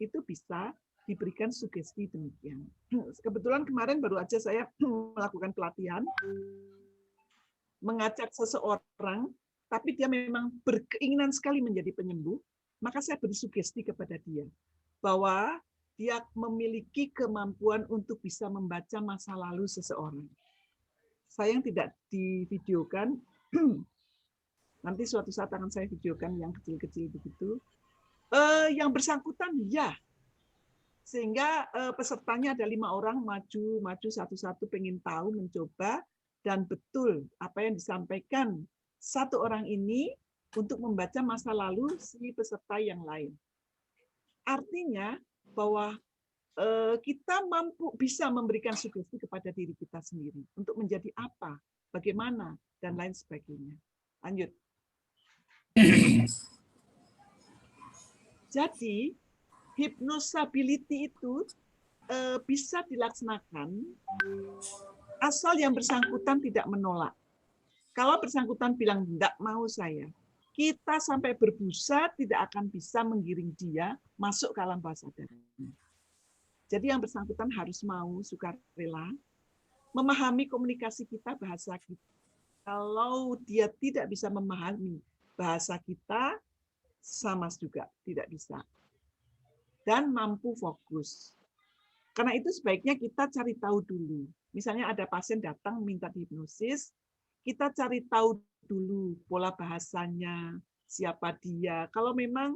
Itu bisa diberikan sugesti demikian. Kebetulan kemarin baru aja saya melakukan pelatihan, mengajak seseorang, tapi dia memang berkeinginan sekali menjadi penyembuh, maka saya beri sugesti kepada dia, bahwa dia memiliki kemampuan untuk bisa membaca masa lalu seseorang. Sayang tidak divideokan, nanti suatu saat akan saya videokan yang kecil-kecil begitu. Yang bersangkutan, ya. Sehingga pesertanya ada 5 orang, maju satu-satu, pengen tahu, mencoba, dan betul apa yang disampaikan satu orang ini untuk membaca masa lalu si peserta yang lain. Artinya bahwa kita bisa memberikan sugesti kepada diri kita sendiri untuk menjadi apa, bagaimana, dan lain sebagainya. Lanjut. Jadi, hypnosability itu bisa dilaksanakan asal yang bersangkutan tidak menolak. Kalau bersangkutan bilang, tidak mau saya, kita sampai berbusa tidak akan bisa menggiring dia masuk ke alam bawah sadar. Jadi yang bersangkutan harus mau, sukarela, memahami komunikasi kita, bahasa kita. Kalau dia tidak bisa memahami bahasa kita, sama juga tidak bisa. Dan mampu fokus. Karena itu sebaiknya kita cari tahu dulu. Misalnya ada pasien datang minta dihipnosis, kita cari tahu dulu pola bahasanya, siapa dia. Kalau memang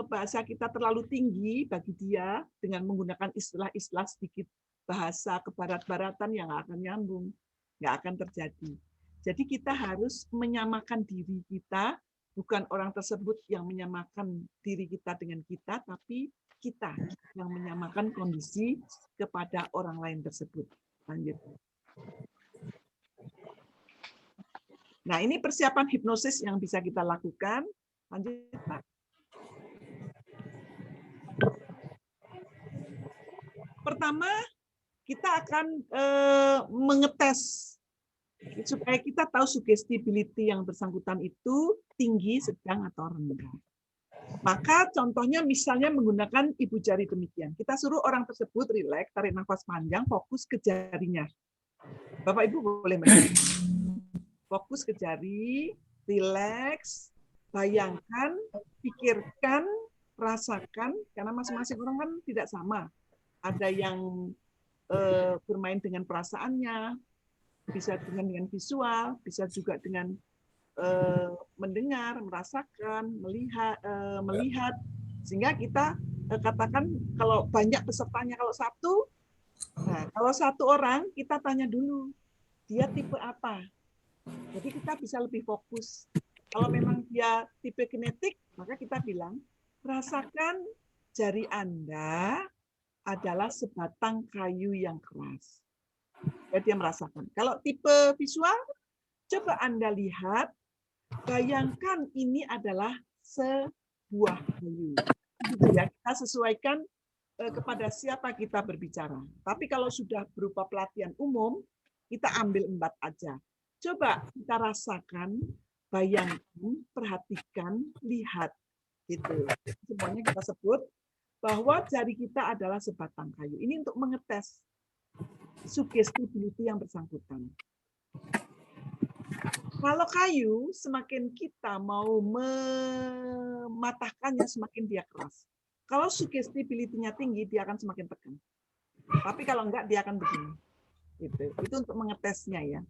bahasa kita terlalu tinggi bagi dia dengan menggunakan istilah-istilah sedikit bahasa kebarat-baratan yang nggak akan nyambung, nggak akan terjadi. Jadi kita harus menyamakan diri kita, bukan orang tersebut yang menyamakan diri kita dengan kita, tapi kita yang menyamakan kondisi kepada orang lain tersebut. Lanjut. Nah, ini persiapan hipnosis yang bisa kita lakukan. Lanjut, Pak. Pertama, kita akan mengetes supaya kita tahu suggestibility yang bersangkutan itu tinggi, sedang, atau rendah. Maka contohnya misalnya menggunakan ibu jari demikian. Kita suruh orang tersebut rileks, tarik nafas panjang, fokus ke jarinya. Bapak Ibu boleh mencoba. Fokus ke jari, rileks, bayangkan, pikirkan, rasakan, karena masing-masing orang kan tidak sama. Ada yang bermain dengan perasaannya, bisa dengan visual, bisa juga dengan mendengar, merasakan, melihat, sehingga kita katakan kalau banyak pesertanya, kalau satu orang kita tanya dulu dia tipe apa, jadi kita bisa lebih fokus. Kalau memang dia tipe kinetik, maka kita bilang rasakan jari Anda adalah sebatang kayu yang keras. Jadi dia merasakan. Kalau tipe visual, coba Anda lihat, bayangkan ini adalah sebuah kayu. Gitu ya, kita sesuaikan kepada siapa kita berbicara. Tapi kalau sudah berupa pelatihan umum, kita ambil 4 aja. Coba kita rasakan, bayangkan, perhatikan, lihat. Gitu. Semuanya kita sebut bahwa jari kita adalah sebatang kayu. Ini untuk mengetes suggestibility yang bersangkutan. Kalau kayu, semakin kita mau mematahkannya, semakin dia keras. Kalau suggestibility-nya tinggi, dia akan semakin tekan. Tapi kalau enggak, dia akan begini. Itu untuk mengetesnya ya.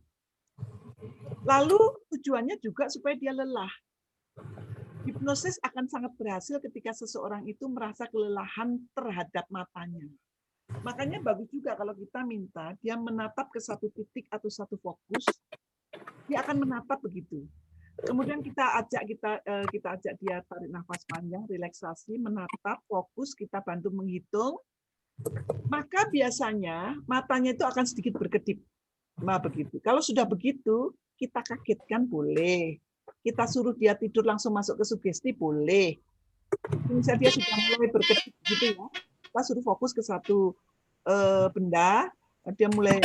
Lalu tujuannya juga supaya dia lelah. Hipnosis akan sangat berhasil ketika seseorang itu merasa kelelahan terhadap matanya. Makanya bagus juga kalau kita minta dia menatap ke satu titik atau satu fokus, dia akan menatap begitu. Kemudian kita ajak dia tarik nafas panjang, relaksasi, menatap, fokus, kita bantu menghitung. Maka biasanya matanya itu akan sedikit berkedip. Nah, begitu. Kalau sudah begitu, kita kagetkan boleh. Kita suruh dia tidur langsung masuk ke sugesti boleh. Misalnya dia sudah mulai berkedip gitu ya, kita suruh fokus ke satu benda, dia mulai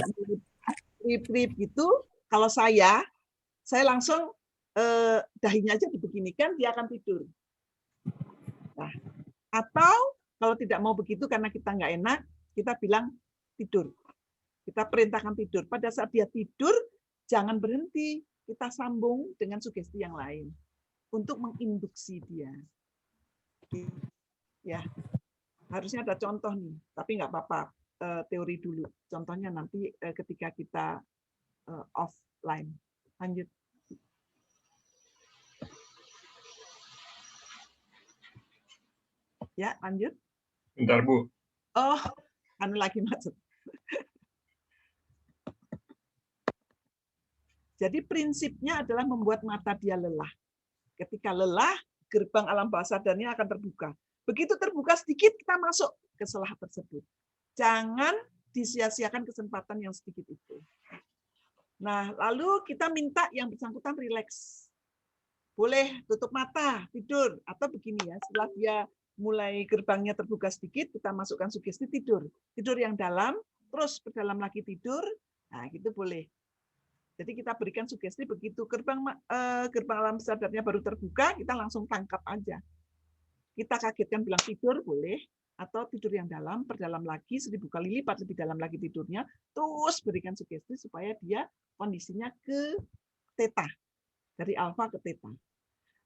trip gitu. Kalau saya langsung dahinya aja dibeginikan, dia akan tidur. Nah, atau kalau tidak mau begitu karena kita nggak enak, kita bilang tidur. Kita perintahkan tidur. Pada saat dia tidur, jangan berhenti. Kita sambung dengan sugesti yang lain untuk menginduksi dia. Ya, harusnya ada contoh nih, tapi nggak apa-apa, teori dulu. Contohnya nanti ketika kita offline. Lanjut. Ya, lanjut. Bentar, Bu. Oh, anu lagi maksud. Jadi prinsipnya adalah membuat mata dia lelah. Ketika lelah, gerbang alam bawah sadarnya akan terbuka. Begitu terbuka sedikit, kita masuk ke celah tersebut. Jangan disia-siakan kesempatan yang sedikit itu. Nah, lalu kita minta yang bersangkutan rileks. Boleh tutup mata, tidur, atau begini ya, setelah dia mulai gerbangnya terbuka sedikit, kita masukkan sugesti tidur. Tidur yang dalam, terus perdalam lagi tidur, nah gitu boleh. Jadi kita berikan sugesti begitu gerbang alam sadarnya baru terbuka, kita langsung tangkap aja. Kita kagetkan bilang tidur boleh, atau tidur yang dalam, perdalam lagi 1000 kali lipat lebih dalam lagi tidurnya, terus berikan sugesti supaya dia kondisinya ke theta, dari alfa ke theta.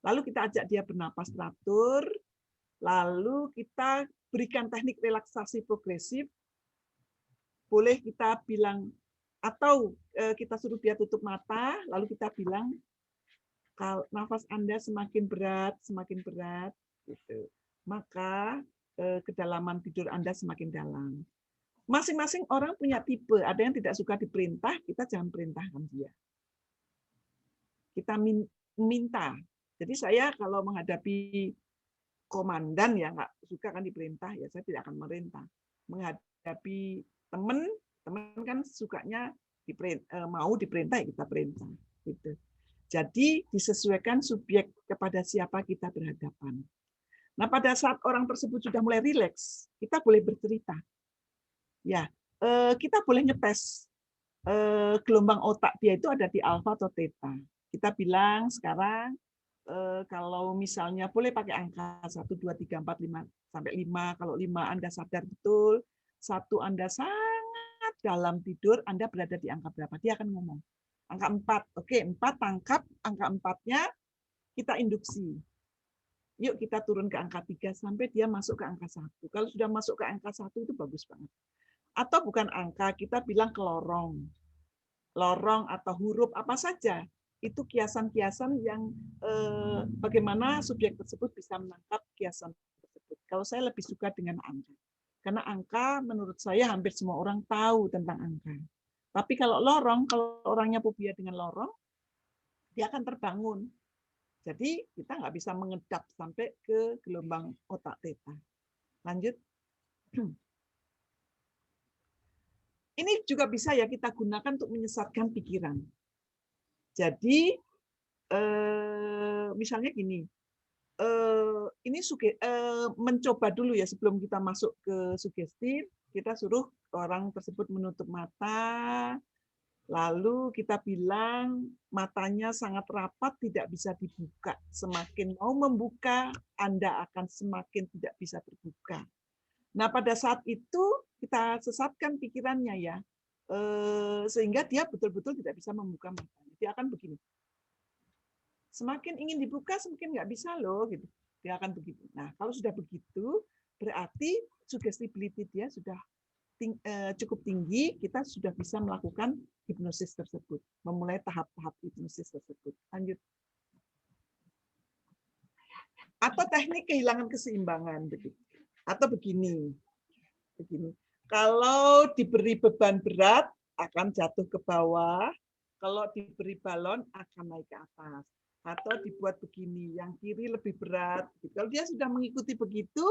Lalu kita ajak dia bernapas teratur, lalu kita berikan teknik relaksasi progresif, boleh kita bilang, atau kita suruh dia tutup mata, lalu kita bilang, Kalau nafas Anda semakin berat, gitu, maka kedalaman tidur Anda semakin dalam. Masing-masing orang punya tipe. Ada yang tidak suka diperintah, kita jangan perintahkan dia. Kita minta. Jadi saya kalau menghadapi komandan ya nggak suka kan diperintah, ya saya tidak akan merintah. Menghadapi teman kan sukanya mau diperintah, ya kita perintah. Gitu. Jadi disesuaikan subjek kepada siapa kita berhadapan. Nah, pada saat orang tersebut sudah mulai rileks, kita boleh bercerita. Ya, kita boleh ngetes gelombang otak dia itu ada di alfa atau theta. Kita bilang sekarang kalau misalnya boleh pakai angka 1, 2, 3, 4, 5 sampai 5. Kalau 5 Anda sadar betul, 1 Anda sangat dalam tidur, Anda berada di angka berapa? Dia akan ngomong. Angka 4. Oke, 4 tangkap angka 4-nya, kita induksi. Yuk kita turun ke angka 3 sampai dia masuk ke angka 1. Kalau sudah masuk ke angka 1 itu bagus banget. Atau bukan angka, kita bilang ke lorong. Lorong atau huruf apa saja. Itu kiasan-kiasan yang bagaimana subjek tersebut bisa menangkap kiasan tersebut. Kalau saya lebih suka dengan angka. Karena angka menurut saya hampir semua orang tahu tentang angka. Tapi kalau lorong, kalau orangnya fobia dengan lorong, dia akan terbangun. Jadi kita nggak bisa mengedap sampai ke gelombang otak theta. Lanjut. Ini juga bisa ya kita gunakan untuk menyesatkan pikiran. Jadi misalnya gini, ini mencoba dulu ya sebelum kita masuk ke sugesti, kita suruh orang tersebut menutup mata, lalu kita bilang matanya sangat rapat, tidak bisa dibuka. Semakin mau membuka, Anda akan semakin tidak bisa terbuka. Nah, pada saat itu kita sesatkan pikirannya ya, sehingga dia betul-betul tidak bisa membuka matanya. Dia akan begini. Semakin ingin dibuka, semakin nggak bisa loh, gitu. Dia akan begitu. Nah, kalau sudah begitu, berarti suggestibility dia sudah cukup tinggi, kita sudah bisa melakukan hipnosis tersebut, memulai tahap-tahap hipnosis tersebut. Lanjut. Atau teknik kehilangan keseimbangan, begitu. Atau begini. Kalau diberi beban berat akan jatuh ke bawah, kalau diberi balon akan naik ke atas. Atau dibuat begini, yang kiri lebih berat. Kalau dia sudah mengikuti begitu,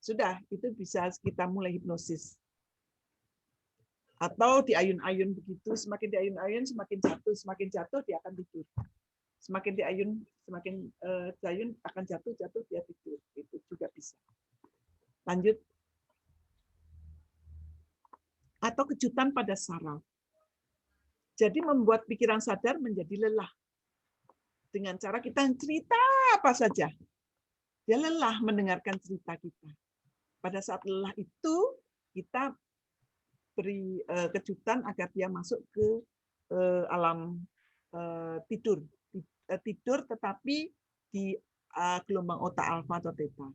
sudah itu bisa kita mulai hipnosis. Atau diayun-ayun begitu, semakin diayun-ayun semakin jatuh dia akan tidur. Semakin diayun, semakin diayun akan jatuh dia tidur. Itu juga bisa. Lanjut. Atau kejutan pada saraf. Jadi membuat pikiran sadar menjadi lelah. Dengan cara kita cerita apa saja. Dia lelah mendengarkan cerita kita. Pada saat lelah itu, kita beri kejutan agar dia masuk ke alam tidur. Tidur tetapi di gelombang otak alfa atau theta.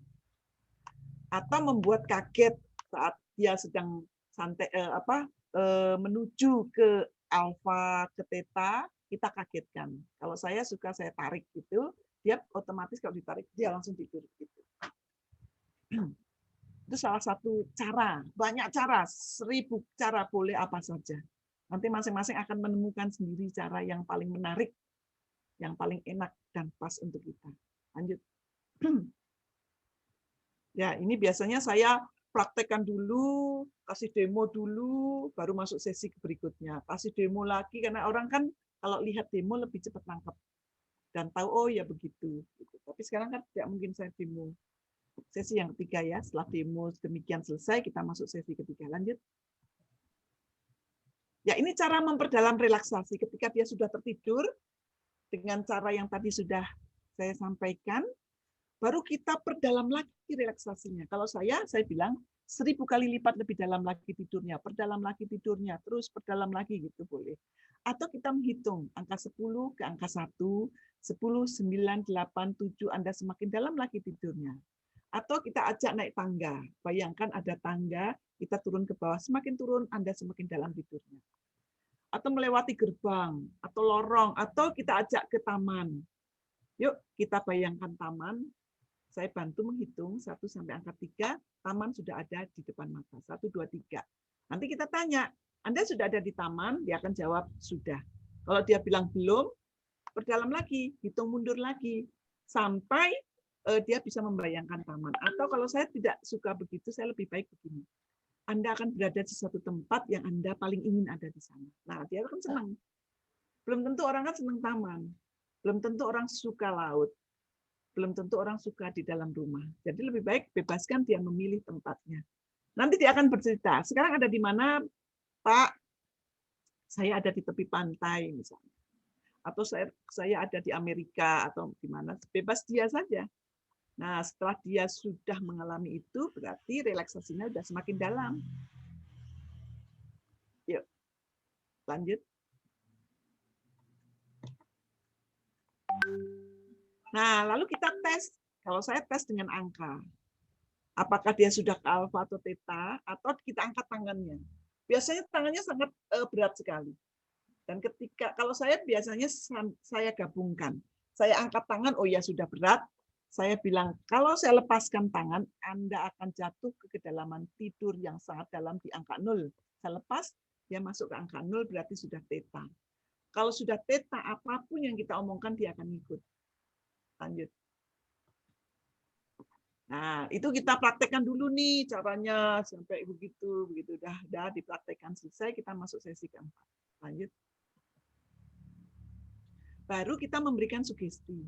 Atau membuat kaget saat dia sedang santai menuju ke alfa ke theta, kita kagetkan. Kalau saya suka saya tarik gitu, dia otomatis kalau ditarik dia langsung tidur gitu. Itu salah satu cara, banyak cara, 1000 cara boleh apa saja. Nanti masing-masing akan menemukan sendiri cara yang paling menarik, yang paling enak dan pas untuk kita. Lanjut. Ya, ini biasanya saya praktekkan dulu, kasih demo dulu, baru masuk sesi berikutnya. Kasih demo lagi, karena orang kan kalau lihat demo lebih cepat nangkep. Dan tahu, oh ya begitu. Tapi sekarang kan tidak mungkin saya demo. Sesi yang ketiga ya, setelah demo demikian selesai, kita masuk sesi ketiga. Lanjut. Ya, ini cara memperdalam relaksasi. Ketika dia sudah tertidur, dengan cara yang tadi sudah saya sampaikan, baru kita perdalam lagi relaksasinya. Kalau saya bilang 1000 kali lipat lebih dalam lagi tidurnya, perdalam lagi tidurnya, terus perdalam lagi gitu boleh. Atau kita menghitung angka 10 ke angka 1, 10, 9, 8, 7, Anda semakin dalam lagi tidurnya. Atau kita ajak naik tangga. Bayangkan ada tangga, kita turun ke bawah, semakin turun Anda semakin dalam tidurnya. Atau melewati gerbang, atau lorong, atau kita ajak ke taman. Yuk kita bayangkan taman. Saya bantu menghitung 1 sampai angka 3, taman sudah ada di depan mata. 1, 2, 3. Nanti kita tanya, Anda sudah ada di taman? Dia akan jawab sudah. Kalau dia bilang belum, perdalam lagi, hitung mundur lagi sampai dia bisa membayangkan taman. Atau kalau saya tidak suka begitu, saya lebih baik begini. Anda akan berada di suatu tempat yang Anda paling ingin ada di sana. Nah, dia akan senang. Belum tentu orang kan senang taman. Belum tentu orang suka laut. Belum tentu orang suka di dalam rumah. Jadi lebih baik bebaskan dia memilih tempatnya. Nanti dia akan bercerita, sekarang ada di mana, Pak? Saya ada di tepi pantai misalnya. Atau saya ada di Amerika atau di mana. Bebas dia saja. Nah, setelah dia sudah mengalami itu, berarti relaksasinya sudah semakin dalam. Yuk, lanjut. Nah, lalu kita tes. Kalau saya tes dengan angka. Apakah dia sudah ke alfa atau theta, atau kita angkat tangannya. Biasanya tangannya sangat berat sekali. Dan kalau saya biasanya saya gabungkan. Saya angkat tangan, oh ya sudah berat. Saya bilang, kalau saya lepaskan tangan, Anda akan jatuh ke kedalaman tidur yang sangat dalam di angka 0. Saya lepas, dia masuk ke angka 0, berarti sudah theta. Kalau sudah theta, apapun yang kita omongkan, dia akan ikut. Lanjut. Nah, itu kita praktekkan dulu nih caranya sampai begitu dah dipraktekkan selesai, kita masuk sesi keempat. Lanjut. Baru kita memberikan sugesti.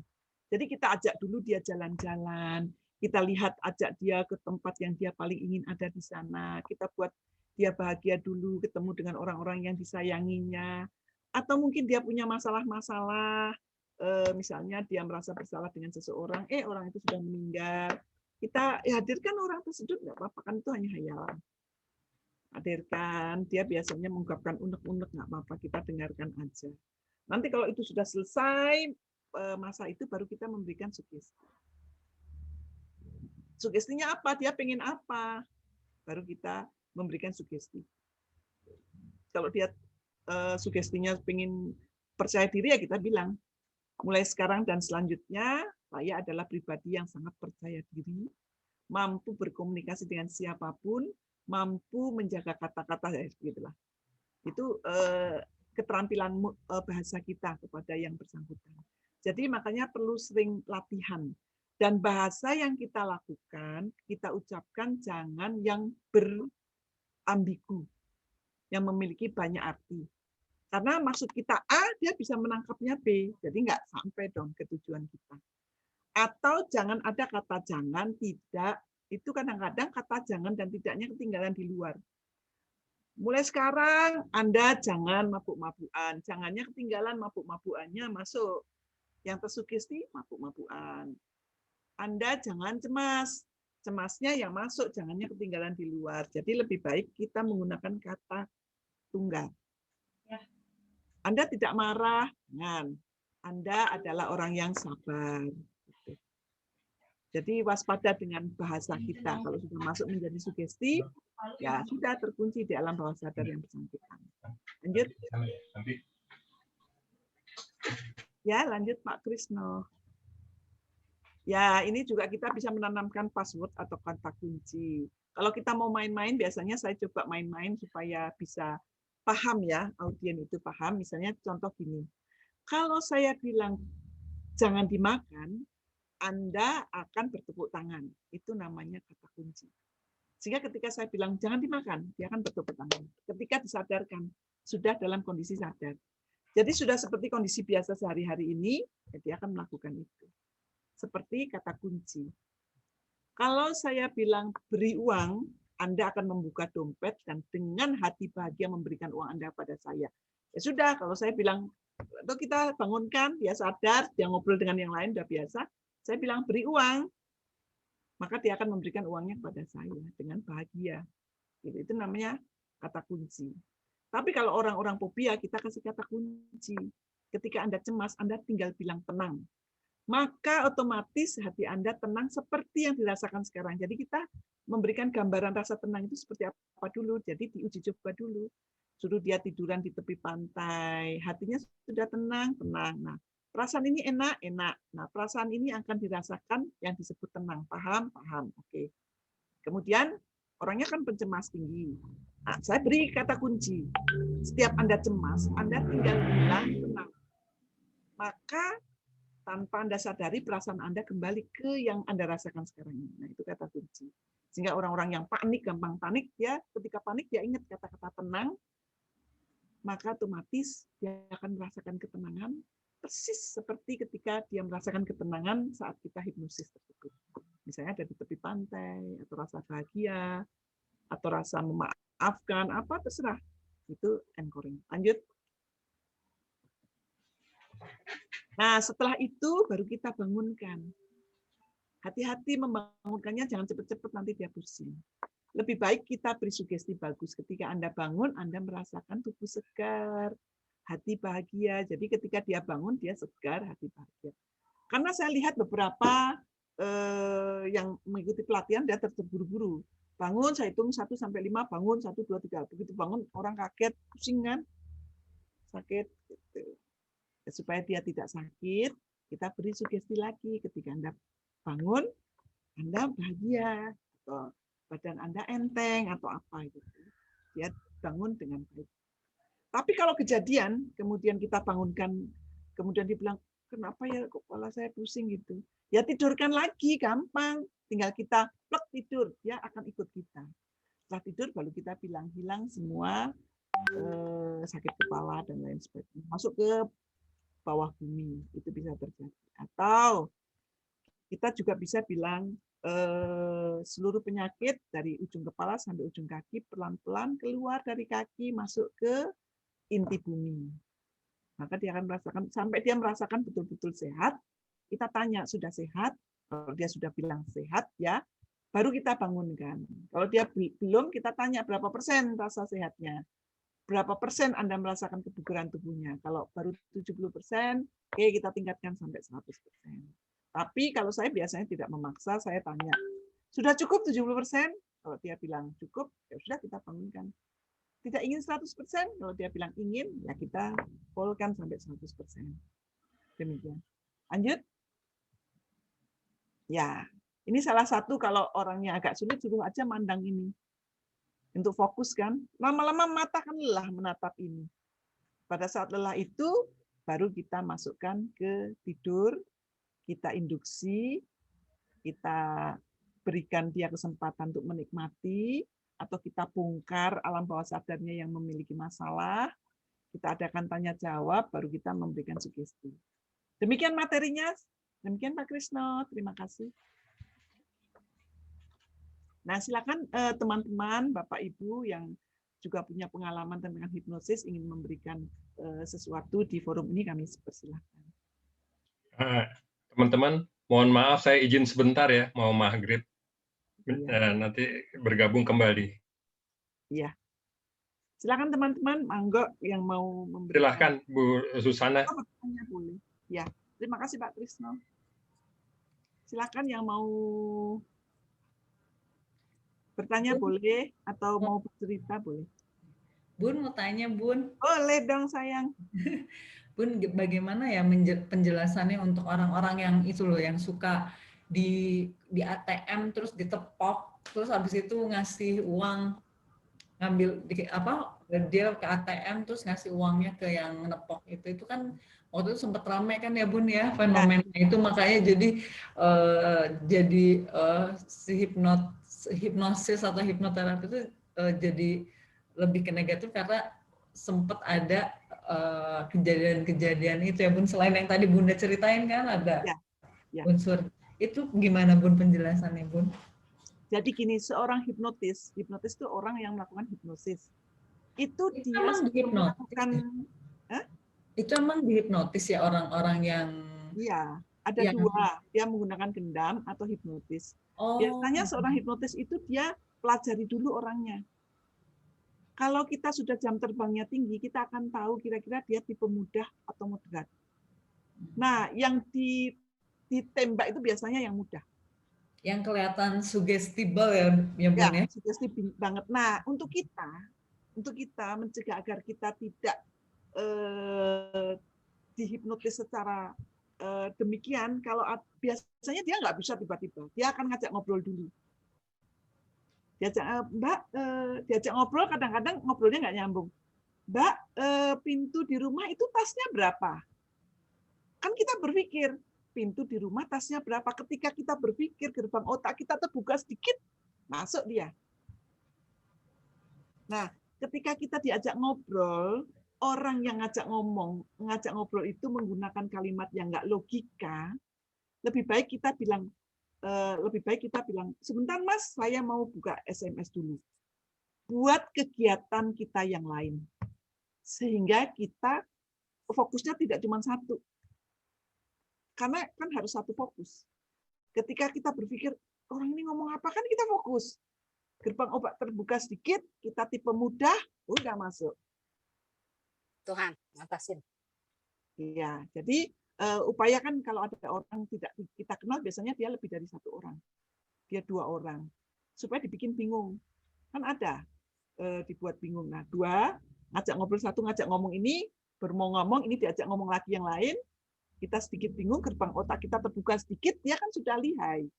Jadi kita ajak dulu dia jalan-jalan, kita lihat ajak dia ke tempat yang dia paling ingin ada di sana. Kita buat dia bahagia dulu, ketemu dengan orang-orang yang disayanginya. Atau mungkin dia punya masalah-masalah, misalnya dia merasa bersalah dengan seseorang, orang itu sudah meninggal. Kita hadirkan orang tersebut, nggak apa-apa, kan itu hanya hayalan. Hadirkan, dia biasanya mengungkapkan unek-unek, nggak apa-apa, kita dengarkan aja. Nanti kalau itu sudah selesai, masa itu baru kita memberikan sugesti. Sugestinya apa? Dia pengen apa? Baru kita memberikan sugesti. Kalau dia sugestinya pengen percaya diri, ya kita bilang, mulai sekarang dan selanjutnya, saya adalah pribadi yang sangat percaya diri, mampu berkomunikasi dengan siapapun, mampu menjaga kata-kata, gitulah. Itu keterampilan bahasa kita kepada yang bersangkutan. Jadi makanya perlu sering latihan. Dan bahasa yang kita lakukan, kita ucapkan jangan yang berambigu, yang memiliki banyak arti. Karena maksud kita A, dia bisa menangkapnya B. Jadi nggak sampai dong ke tujuan kita. Atau jangan ada kata jangan, tidak. Itu kadang-kadang kata jangan dan tidaknya ketinggalan di luar. Mulai sekarang, Anda jangan mabuk-mabukan. Jangannya ketinggalan, mabuk-mabukannya masuk. Yang tersugesti, mabuk-mabukan. Anda jangan cemas. Cemasnya yang masuk, jangannya ketinggalan di luar. Jadi lebih baik kita menggunakan kata tunggal. Anda tidak marah, jangan. Anda adalah orang yang sabar. Jadi waspada dengan bahasa kita. Kalau sudah masuk menjadi sugesti, ya sudah terkunci di alam bawah sadar yang bersangkutan. Lanjut. Ya, lanjut Pak Krisno. Ya, ini juga kita bisa menanamkan password atau kata kunci. Kalau kita mau main-main, biasanya saya coba main-main supaya bisa paham ya, audien itu paham. Misalnya contoh gini, kalau saya bilang jangan dimakan, Anda akan bertepuk tangan. Itu namanya kata kunci. Sehingga ketika saya bilang jangan dimakan, dia akan bertepuk tangan. Ketika disadarkan, sudah dalam kondisi sadar. Jadi sudah seperti kondisi biasa sehari-hari ini, dia akan melakukan itu. Seperti kata kunci. Kalau saya bilang beri uang, Anda akan membuka dompet dan dengan hati bahagia memberikan uang Anda pada saya. Ya sudah, kalau saya bilang, atau kita bangunkan, dia sadar, dia ngobrol dengan yang lain, udah biasa, saya bilang beri uang, maka dia akan memberikan uangnya kepada saya dengan bahagia. Itu namanya kata kunci. Tapi kalau orang-orang fobia, kita kasih kata kunci. Ketika Anda cemas, Anda tinggal bilang tenang. Maka otomatis hati Anda tenang seperti yang dirasakan sekarang. Jadi kita memberikan gambaran rasa tenang itu seperti apa dulu. Jadi diuji coba dulu. Suruh dia tiduran di tepi pantai. Hatinya sudah tenang, tenang. Nah, Perasaan ini enak, enak. Nah, perasaan ini akan dirasakan yang disebut tenang. Paham? Paham. Oke. Kemudian, orangnya kan pencemas tinggi. Nah, saya beri kata kunci. Setiap Anda cemas, Anda tinggal bilang tenang. Maka, tanpa Anda sadari, perasaan Anda kembali ke yang Anda rasakan sekarang ini. Nah, itu kata kunci. Sehingga orang-orang yang panik, gampang panik, ya ketika panik, dia ingat kata-kata tenang, maka otomatis dia akan merasakan ketenangan, persis seperti ketika dia merasakan ketenangan saat kita hipnosis tersebut. Misalnya ada di tepi pantai, atau rasa bahagia, atau rasa memaafkan, apa terserah. Itu anchoring. Lanjut. Nah, setelah itu baru kita bangunkan. Hati-hati membangunkannya, jangan cepat-cepat nanti dia pusing. Lebih baik kita beri sugesti bagus. Ketika Anda bangun, Anda merasakan tubuh segar, hati bahagia. Jadi ketika dia bangun, dia segar, hati bahagia. Karena saya lihat beberapa yang mengikuti pelatihan, dia terburu-buru. Bangun, saya hitung 1 sampai 5, bangun 1, 2, 3. Begitu bangun, orang kaget, pusing kan? Sakit. Gitu. Ya, supaya dia tidak sakit, kita beri sugesti lagi. Ketika Anda bangun, Anda bahagia. Atau badan Anda enteng, atau apa. Gitu. Dia bangun dengan baik. Tapi kalau kejadian, kemudian kita bangunkan, kemudian dibilang, kenapa ya kepala saya pusing gitu. Ya tidurkan lagi, gampang. Tinggal kita plek tidur, dia akan ikut kita. Setelah tidur, baru kita bilang hilang semua sakit kepala dan lain sebagainya. Masuk ke bawah bumi, itu bisa terjadi. Atau kita juga bisa bilang, seluruh penyakit dari ujung kepala sampai ujung kaki pelan-pelan keluar dari kaki masuk ke inti bumi. Maka dia akan merasakan, sampai dia merasakan betul-betul sehat, kita tanya, sudah sehat? Kalau dia sudah bilang sehat, ya, baru kita bangunkan. Kalau dia belum, kita tanya berapa persen rasa sehatnya. Berapa persen Anda merasakan kebugaran tubuhnya. Kalau baru 70%, oke, kita tingkatkan sampai 100%. Tapi kalau saya biasanya tidak memaksa, saya tanya, sudah cukup 70%? Kalau dia bilang cukup, ya sudah kita bangunkan. Tidak ingin 100%, kalau dia bilang ingin, ya kita polkan sampai 100%. Demikian. Lanjut. Ya, ini salah satu kalau orangnya agak sulit, suruh aja mandang ini. Untuk fokus kan, lama-lama mata kan lelah menatap ini. Pada saat lelah itu, baru kita masukkan ke tidur, kita induksi, kita berikan dia kesempatan untuk menikmati, atau kita bongkar alam bawah sadarnya yang memiliki masalah, kita adakan tanya jawab, baru kita memberikan sugesti. Demikian materinya, demikian Pak Krisno, terima kasih. Nah, silakan teman-teman, Bapak Ibu yang juga punya pengalaman tentang hipnosis ingin memberikan sesuatu di forum ini, kami persilahkan. Teman-teman, mohon maaf saya izin sebentar ya, mau maghrib. Nanti bergabung kembali. Iya. Silakan teman-teman, mangga yang mau memberikan. Silakan Bu Susana. Boleh. Ya, terima kasih Pak Krisno. Silakan yang mau bertanya boleh, atau mau bercerita boleh. Bun, mau tanya Bun. Boleh dong sayang. Bun, bagaimana ya penjelasannya untuk orang-orang yang itu loh, yang suka di ATM terus ditepok, terus habis itu ngasih uang, ngambil dia ke ATM terus ngasih uangnya ke yang nepok itu kan waktu itu sempat ramai kan ya Bun ya fenomena itu, makanya jadi si hipnosis atau hipnoterapi itu jadi lebih ke negatif karena sempat ada kejadian-kejadian itu ya Bun, selain yang tadi Bunda ceritain kan ada unsur itu. Gimana Bun penjelasannya Bun? Jadi gini, seorang hipnotis itu orang yang melakukan hipnosis. Itu dia melakukan, itu emang dihipnotis ya orang-orang yang. Iya, ada dua, dia menggunakan gendam atau hipnotis. Biasanya seorang hipnotis itu dia pelajari dulu orangnya. Kalau kita sudah jam terbangnya tinggi, kita akan tahu kira-kira dia tipe mudah atau moderat. Nah, yang ditembak itu biasanya yang mudah. Yang kelihatan sugestible ya Bun ya? Sugestible banget. Nah, untuk kita mencegah agar kita tidak dihipnotis secara demikian, kalau biasanya dia nggak bisa tiba-tiba, dia akan ngajak ngobrol dulu. Diajak Mbak, diajak ngobrol, kadang-kadang ngobrolnya nggak nyambung. Mbak, pintu di rumah itu tasnya berapa? Kan kita berpikir, pintu di rumah tasnya berapa? Ketika kita berpikir, gerbang otak kita terbuka sedikit, masuk dia. Nah, ketika kita diajak ngobrol, orang yang ngajak ngobrol itu menggunakan kalimat yang nggak logika, lebih baik kita bilang, sebentar Mas, saya mau buka SMS dulu. Buat kegiatan kita yang lain. Sehingga kita fokusnya tidak cuma satu. Karena kan harus satu fokus. Ketika kita berpikir, orang ini ngomong apa, kan kita fokus. Gerbang otak terbuka sedikit, kita tipe mudah, udah masuk. Tuhan, ngatasin. Iya, jadi upayakan kalau ada orang tidak kita kenal, biasanya dia lebih dari satu orang. Dia 2 orang. Supaya dibikin bingung. Kan ada dibuat bingung. Nah, 2, ngajak ngobrol 1, ngajak ngomong ini, baru mau ngomong, ini diajak ngomong lagi yang lain, kita sedikit bingung, gerbang otak kita terbuka sedikit, dia kan sudah lihai.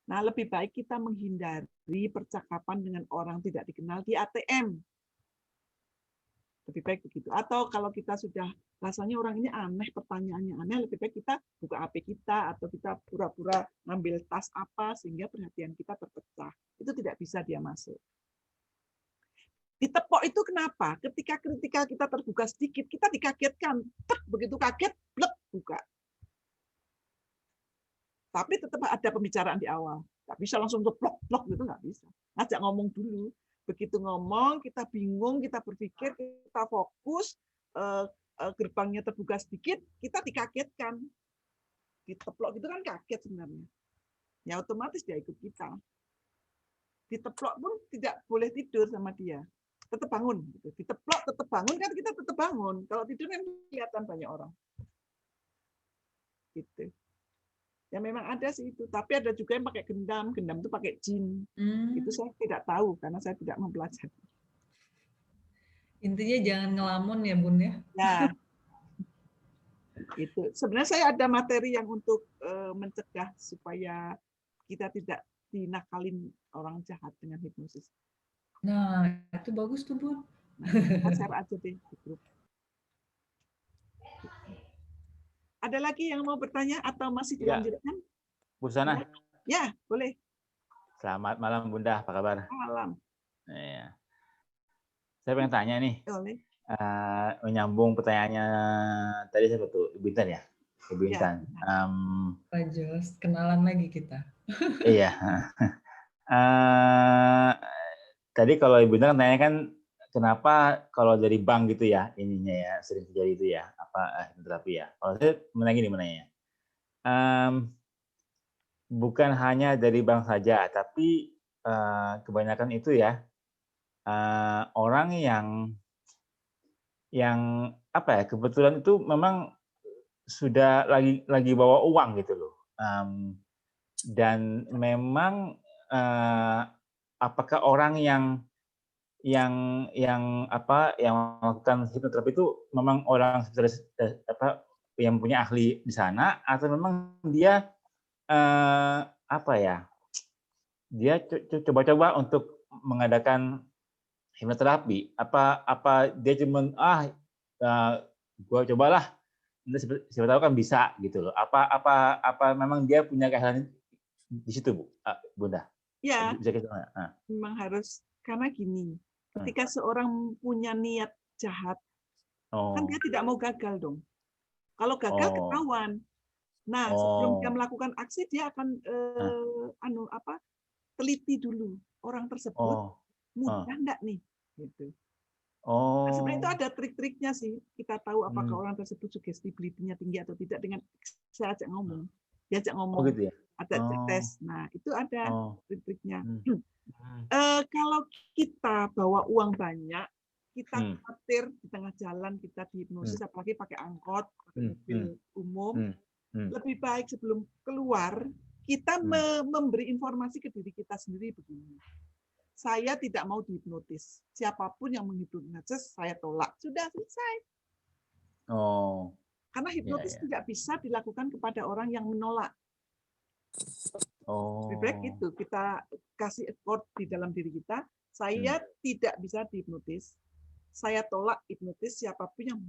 Nah, lebih baik kita menghindari percakapan dengan orang tidak dikenal di ATM. Lebih baik begitu. Atau kalau kita sudah rasanya orang ini aneh, pertanyaannya aneh, lebih baik kita buka HP kita atau kita pura-pura ngambil tas apa sehingga perhatian kita terpecah. Itu tidak bisa dia masuk. Ditepok itu kenapa? Ketika kita terbuka sedikit, kita dikagetkan. Begitu kaget, blek, buka. Tapi tetap ada pembicaraan di awal. Nggak bisa langsung blok gitu, nggak bisa. Ngajak ngomong dulu. Begitu ngomong, kita bingung, kita berpikir, kita fokus, gerbangnya terbuka sedikit, kita dikagetkan. Diteplok gitu kan kaget sebenarnya. Ya otomatis dia ikut kita. Diteplok pun tidak boleh tidur sama dia. Tetap bangun. Diteplok, tetap bangun, kan kita tetap bangun. Kalau tidur kan kelihatan banyak orang. Gitu. Ya memang ada sih itu, tapi ada juga yang pakai gendam itu pakai jin. Itu saya tidak tahu karena saya tidak mempelajari. Intinya jangan ngelamun ya Bun ya. Ya. Itu sebenarnya saya ada materi yang untuk mencegah supaya kita tidak dinakalin orang jahat dengan hipnosis. Nah, itu bagus tuh Bun. Nah, share aja deh di grup. Ada lagi yang mau bertanya atau masih dilanjutkan? Bu Susana. Ya, boleh. Selamat malam Bunda, apa kabar? Malam. Ya. Saya pengen tanya nih, Boleh. menyambung pertanyaannya tadi siapa tuh? Ibu Intan ya? Ibu Intan. Pak Jos, kenalan lagi kita. Iya. Tadi kalau Ibu Intan tanya kan, kenapa kalau dari bank gitu ya, ininya ya, sering terjadi itu ya, terapi ya. Kalau saya gini menanya. Bukan hanya dari bank saja, tapi kebanyakan itu ya, orang yang apa ya, kebetulan itu memang sudah lagi bawa uang gitu loh. Dan memang apakah orang yang melakukan hipnoterapi itu memang orang yang punya ahli di sana, atau memang dia dia coba-coba untuk mengadakan hipnoterapi? Apa dia cuma gua cobalah, siapa tahu kan bisa gitu loh. Apa memang dia punya keahlian di situ, Bunda? Ya, memang harus, karena gini, ketika seorang punya niat jahat, kan dia tidak mau gagal dong. Kalau gagal ketahuan. Nah, sebelum dia melakukan aksi, dia akan teliti dulu orang tersebut mudah enggak nih, gitu. Nah, sebenarnya itu ada trik-triknya sih. Kita tahu apakah orang tersebut sugestibility-nya tinggi atau tidak dengan saya ajak ngomong. Diajak ngomong. Gitu ya? Ada tes. Nah, itu ada trik-triknya. Kalau kita bawa uang banyak, kita khawatir di tengah jalan kita dihipnosis, apalagi pakai angkot, pakai mobil umum, lebih baik sebelum keluar kita memberi informasi ke diri kita sendiri begini. Saya tidak mau dihipnotis. Siapapun yang menghipnotis saya tolak. Sudah selesai. Oh, Karena hipnotis ya. tidak bisa dilakukan kepada orang yang menolak. Lebih baik Oh. itu kita kasih effort di dalam diri kita. Saya tidak bisa dihipnotis. Saya tolak hipnotis, siapapun yang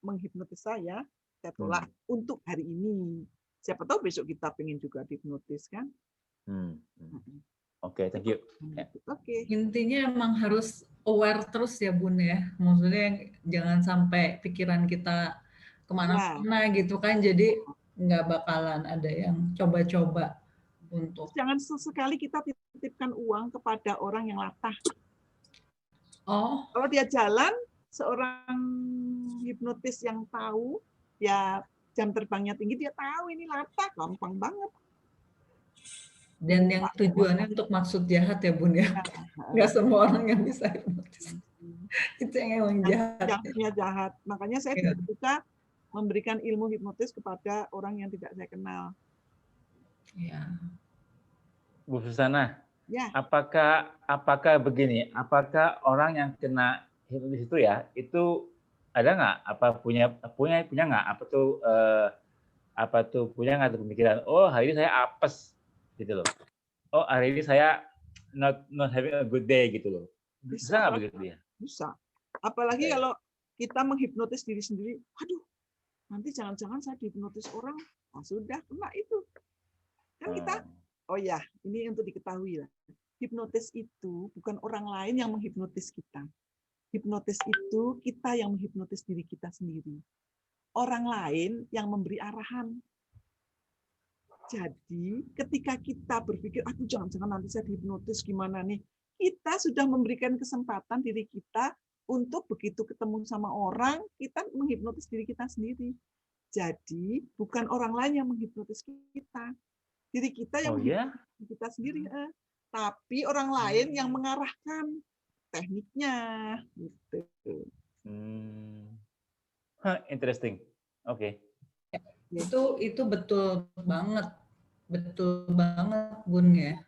menghipnotis saya tolak untuk hari ini. Siapa tahu besok kita pengen juga dihipnotis kan? Oke, thank you. Oke. Intinya emang harus aware terus ya Bun ya. Maksudnya jangan sampai pikiran kita kemana-mana gitu kan. Jadi nggak bakalan ada yang coba-coba untuk. Jangan sesekali kita titipkan uang kepada orang yang latah. Oh. Kalau dia jalan, seorang hipnotis yang tahu, ya jam terbangnya tinggi, dia tahu ini latah, gampang banget. Dan yang tujuannya untuk maksud jahat ya Bun ya. Nggak semua orang yang bisa hipnotis. Itu yang emang jahat. Yang jahat. Makanya saya tidak suka memberikan ilmu hipnotis kepada orang yang tidak saya kenal. Ya. Bu Susana, ya. Apakah begini? Apakah orang yang kena hipnotis itu ya, itu ada nggak? Apa punya nggak? Apa tuh punya nggak pemikiran? Oh, hari ini saya apes gitu loh. Oh, hari ini saya not having a good day gitu loh. Bisa nggak begitu ya? Bisa. Apalagi kalau kita menghipnotis diri sendiri. Aduh, nanti jangan-jangan saya dihipnotis orang. Nah, sudah kena itu. Kan kita. Oh ya, ini untuk diketahui lah. Hipnotis itu bukan orang lain yang menghipnotis kita. Hipnotis itu kita yang menghipnotis diri kita sendiri. Orang lain yang memberi arahan. Jadi, ketika kita berpikir, aduh jangan-jangan nanti saya dihipnotis gimana nih? Kita sudah memberikan kesempatan diri kita untuk begitu ketemu sama orang, kita menghipnotis diri kita sendiri. Jadi, bukan orang lain yang menghipnotis kita. Diri kita yang menghipnotis kita sendiri. Tapi orang lain yang mengarahkan tekniknya. Gitu. Interesting. Oke. Itu betul banget Bun ya.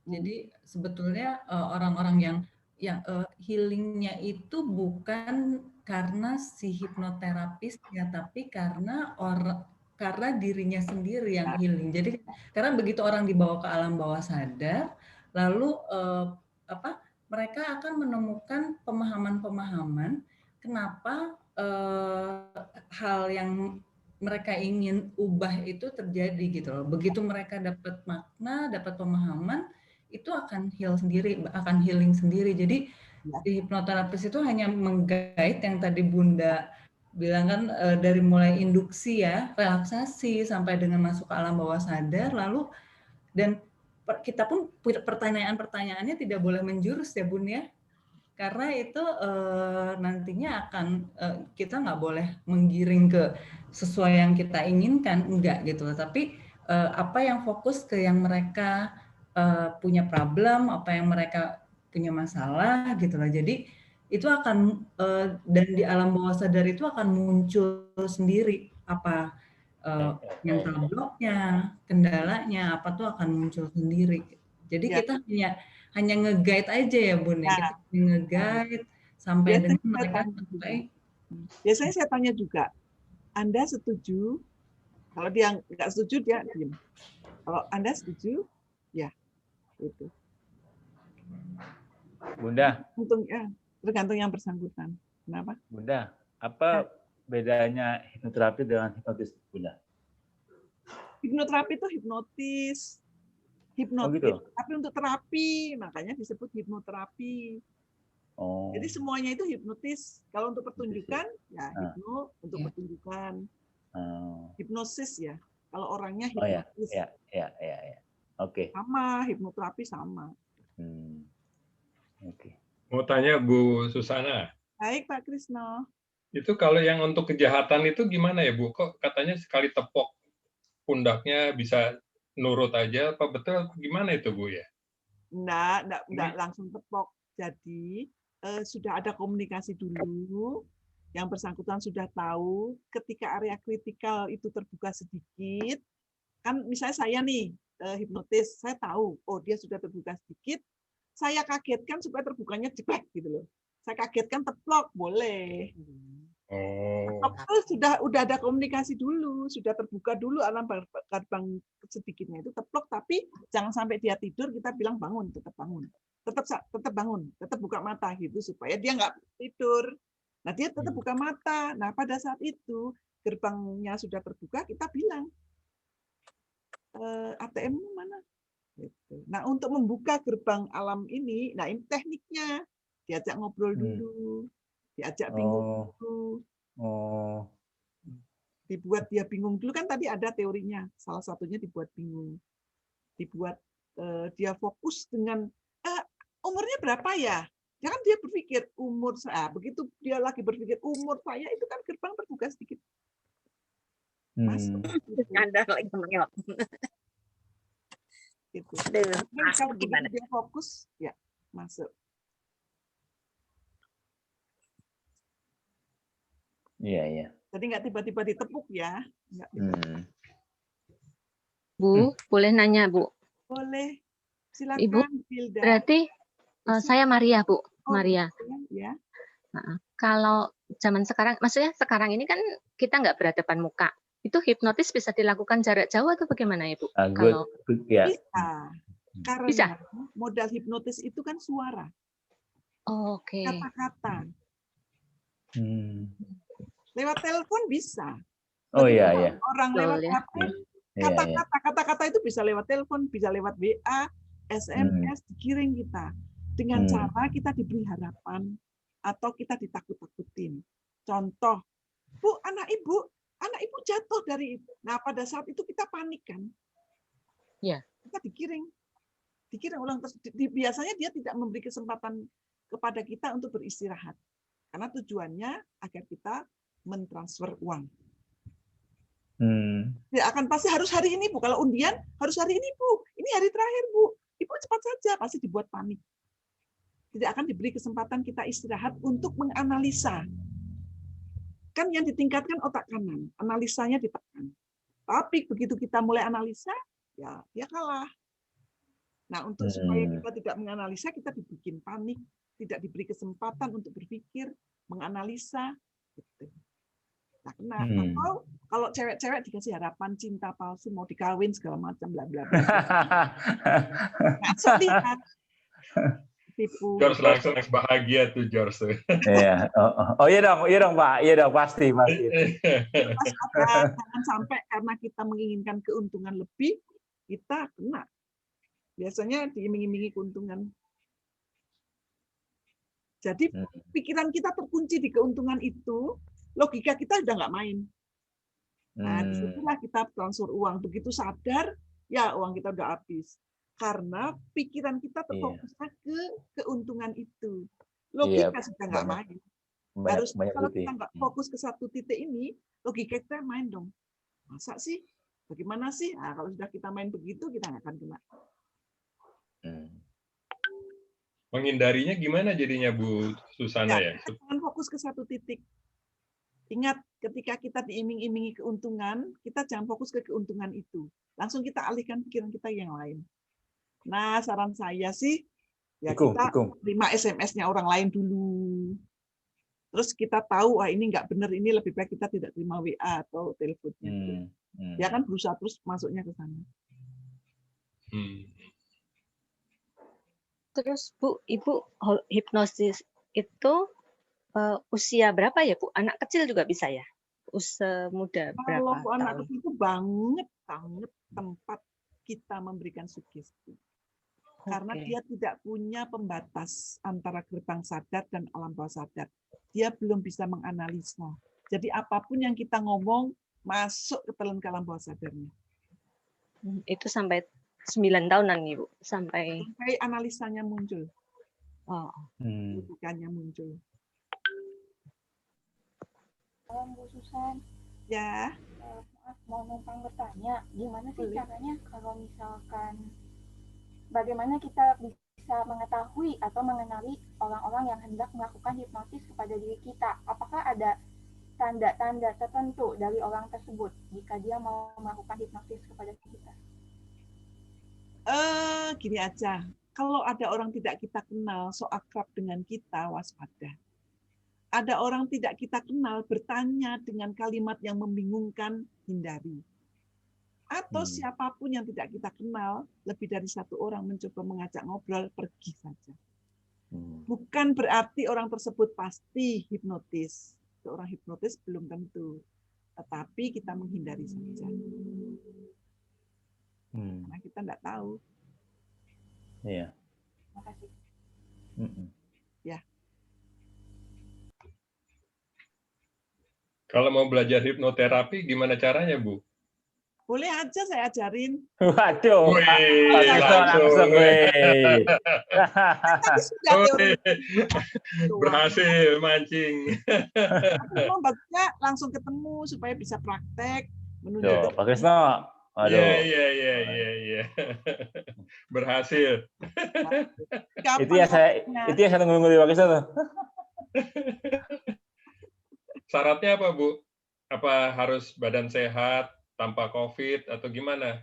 Jadi sebetulnya orang-orang yang healingnya itu bukan karena si hipnoterapisnya, tapi karena dirinya sendiri yang healing. Jadi karena begitu orang dibawa ke alam bawah sadar, lalu mereka akan menemukan pemahaman-pemahaman kenapa hal yang mereka ingin ubah itu terjadi gitu loh. Begitu mereka dapat makna, dapat pemahaman, itu akan healing sendiri. Jadi di hipnoterapis itu hanya meng-guide yang tadi Bunda bilang kan dari mulai induksi ya, relaksasi sampai dengan masuk ke alam bawah sadar, lalu dan kita pun pertanyaan-pertanyaannya tidak boleh menjurus ya Bun ya. Karena itu nantinya akan kita nggak boleh menggiring ke sesuai yang kita inginkan, enggak gitu loh. Tapi apa yang fokus ke yang mereka punya problem, apa yang mereka punya masalah gitu loh. Jadi itu akan dan di alam bawah sadar itu akan muncul sendiri apa mental block-nya, kendalanya apa tuh akan muncul sendiri. Jadi kita hanya nge-guide aja ya Bun ya. Kita nge-guide sampai dengan mereka sampai. Biasanya saya tanya juga, Anda setuju? Kalau dia nggak setuju, dia diam. Kalau Anda setuju, ya itu. Bunda. Tergantung yang bersangkutan. Kenapa? Bunda, apa bedanya hipnoterapi dengan hipnotis, Bunda? Hipnoterapi itu hipnotis, tapi untuk terapi, makanya disebut hipnoterapi. Jadi semuanya itu hipnotis. Kalau untuk pertunjukan, ya untuk pertunjukan. Hipnosis ya. Kalau orangnya hipnotis. Oke. Sama, hipnoterapi sama. Oke. Mau tanya Bu Susana. Baik Pak Krisno. Itu kalau yang untuk kejahatan itu gimana ya Bu? Kok katanya sekali tepok pundaknya bisa nurut aja, apa betul gimana itu Bu ya? Enggak langsung tepok. Jadi sudah ada komunikasi dulu, yang bersangkutan sudah tahu ketika area kritikal itu terbuka sedikit, kan misalnya saya nih hipnotis, saya tahu, oh dia sudah terbuka sedikit, saya kagetkan supaya terbukanya cepat gitu loh. Saya kagetkan teplok, boleh. Oh. Itu udah ada komunikasi dulu, sudah terbuka dulu alam gerbang sedikitnya itu teplok, tapi jangan sampai dia tidur kita bilang bangun, tetap bangun, tetap bangun, tetap buka mata gitu supaya dia nggak tidur. Nah dia tetap buka mata. Nah pada saat itu gerbangnya sudah terbuka, kita bilang ATM-mu mana? Gitu. Nah untuk membuka gerbang alam ini, nah ini tekniknya, diajak ngobrol dulu, diajak bingung dulu. Dibuat dia bingung dulu, kan tadi ada teorinya, salah satunya dibuat bingung, dibuat dia fokus dengan umurnya berapa ya, jangan dia berpikir umur saya, begitu dia lagi berpikir umur saya, itu kan gerbang terbuka sedikit masuk Anda lagi mengelak gitu. Masuk gimana dia fokus ya masuk. Iya. Jadi nggak tiba-tiba ditepuk ya. Bu, boleh nanya, Bu? Boleh. Silakan, Ibu, Hilda. berarti saya Maria, Bu. Maria. Ya. Kalau zaman sekarang, maksudnya sekarang ini kan kita nggak berhadapan muka. Itu hipnotis bisa dilakukan jarak jauh atau bagaimana, Ibu? Kalau bisa. Karena modal hipnotis itu kan suara. Oke. Kata-kata. Lewat telepon bisa. Iya. Orang lewat HP, kata-kata itu bisa lewat telepon, bisa lewat WA, SMS, dikirim kita. Dengan cara kita diberi harapan atau kita ditakut-takutin. Contoh, Bu, anak ibu jatuh dari itu. Nah, pada saat itu kita panik kan? Iya. Kita dikirim ulang terus. Biasanya dia tidak memberi kesempatan kepada kita untuk beristirahat. Karena tujuannya agar kita mentransfer uang. Ya akan pasti harus hari ini, Bu. Kalau undian harus hari ini, Bu. Ini hari terakhir, Bu. Ibu cepat saja, pasti dibuat panik. Tidak akan diberi kesempatan kita istirahat untuk menganalisa. Kan yang ditingkatkan otak kanan, analisanya ditekan. Tapi begitu kita mulai analisa, ya dia kalah. Nah, untuk supaya kita tidak menganalisa, kita dibikin panik, tidak diberi kesempatan untuk berpikir, menganalisa, gitu. Nah, kena. Atau kalau cewek-cewek dikasih harapan cinta palsu, mau dikawin segala macam, bla bla bla. Langsung lihat. Tipu. George langsung bahagia tuh George. Iya. Iya dong Pak. Iya dong pasti. Jangan sampai karena kita menginginkan keuntungan lebih, kita kena. Biasanya diiming-imingi keuntungan. Jadi pikiran kita terkunci di keuntungan itu, logika kita udah nggak main. Nah, disitulah kita transfer uang. Begitu sadar, ya uang kita udah habis. Karena pikiran kita terfokusnya ke keuntungan itu. Logika sudah nggak main. Harus kalau kita nggak fokus ke satu titik ini, logika kita main dong. Masa sih? Bagaimana sih? Nah, kalau sudah kita main begitu, kita nggak akan kena. Menghindarinya gimana jadinya Bu Susana ya? Jangan fokus ke satu titik. Ingat, ketika kita diiming-imingi keuntungan, kita jangan fokus ke keuntungan itu. Langsung kita alihkan pikiran kita yang lain. Nah, saran saya sih, ya kita terima SMS-nya orang lain dulu. Terus kita tahu, ini nggak benar, ini lebih baik kita tidak terima WA atau teleponnya. Ya kan berusaha terus masuknya ke sana. Terus Bu, Ibu hipnosis itu usia berapa ya Bu? Anak kecil juga bisa ya? Usia muda berapa? Kalau anak kecil itu banget tempat kita memberikan sugesti. Karena dia tidak punya pembatas antara gerbang sadar dan alam bawah sadar. Dia belum bisa menganalisa. Jadi apapun yang kita ngomong masuk ke dalam alam bawah sadarnya. Itu sampai 9 tahunan Ibu, sampai analisanya muncul. Logikanya muncul. Bu Susan. Ya. Maaf, mau numpang bertanya, gimana sih caranya kalau misalkan bagaimana kita bisa mengetahui atau mengenali orang-orang yang hendak melakukan hipnosis kepada diri kita? Apakah ada tanda-tanda tertentu dari orang tersebut jika dia mau melakukan hipnosis kepada kita? Gini aja, kalau ada orang tidak kita kenal, so akrab dengan kita, waspada. ada orang tidak kita kenal bertanya dengan kalimat yang membingungkan, hindari. Atau siapapun yang tidak kita kenal, lebih dari satu orang mencoba mengajak ngobrol, pergi saja. Bukan berarti orang tersebut pasti hipnotis. Seorang hipnotis belum tentu. Tetapi kita menghindari saja. Karena kita tidak tahu. Iya. Terima kasih. Ya. Kalau mau belajar hipnoterapi, gimana caranya, Bu? Boleh aja saya ajarin. Waduh, langsung. Tadi sudah teori. Berhasil mancing. Memang bagusnya langsung ketemu supaya bisa praktek. Menunjukkan. Pak Krisno. Aduh. Iya. Berhasil. Itu ya saya nunggu di Pak Krisno. Syaratnya apa, Bu? Apa harus badan sehat, tanpa COVID, atau gimana?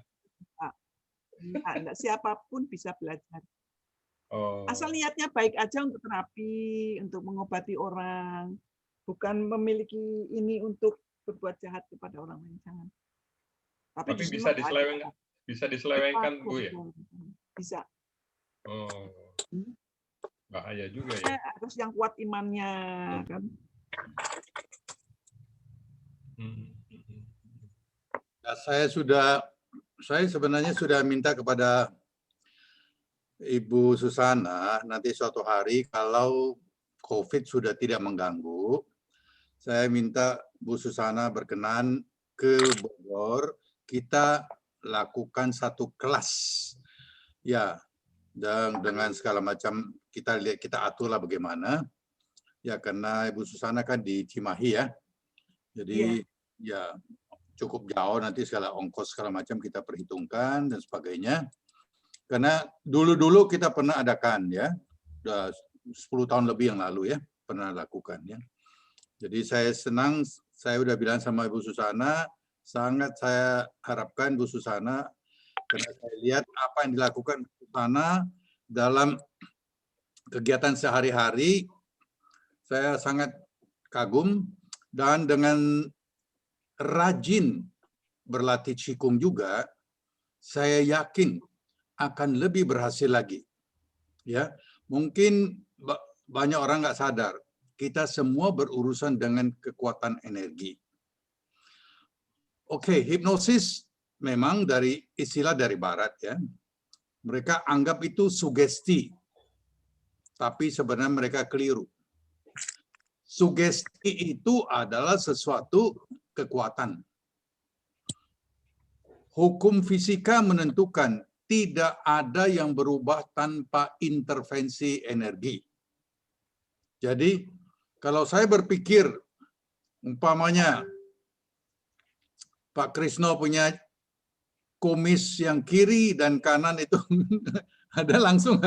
Enggak, siapapun bisa belajar. Oh. Asal niatnya baik aja untuk terapi, untuk mengobati orang. Bukan memiliki ini untuk berbuat jahat kepada orang lain. Jangan. Tapi bisa diselewengkan, Bu, ya? Bisa. Oh. Bahaya juga ya. Harus yang kuat imannya, kan? Saya sebenarnya sudah minta kepada Ibu Susana nanti suatu hari kalau COVID sudah tidak mengganggu, saya minta Bu Susana berkenan ke Bogor, kita lakukan satu kelas, ya, dan dengan segala macam kita aturlah bagaimana, ya karena Ibu Susana kan di Cimahi ya, jadi ya cukup jauh, nanti segala ongkos segala macam kita perhitungkan dan sebagainya. Karena dulu kita pernah adakan ya, udah 10 tahun lebih yang lalu ya, pernah lakukan ya. Jadi saya senang, saya udah bilang sama Ibu Susana, sangat saya harapkan Bu Susana, karena saya lihat apa yang dilakukan Bu Susana dalam kegiatan sehari-hari, saya sangat kagum, dan dengan rajin berlatih Qigong juga, saya yakin akan lebih berhasil lagi. Ya, mungkin banyak orang nggak sadar, kita semua berurusan dengan kekuatan energi. Oke, hipnosis memang dari istilah dari Barat ya. Mereka anggap itu sugesti, tapi sebenarnya mereka keliru. Sugesti itu adalah sesuatu kekuatan. Hukum fisika menentukan tidak ada yang berubah tanpa intervensi energi. Jadi, kalau saya berpikir, umpamanya Pak Krisno punya kumis yang kiri dan kanan itu ada langsung.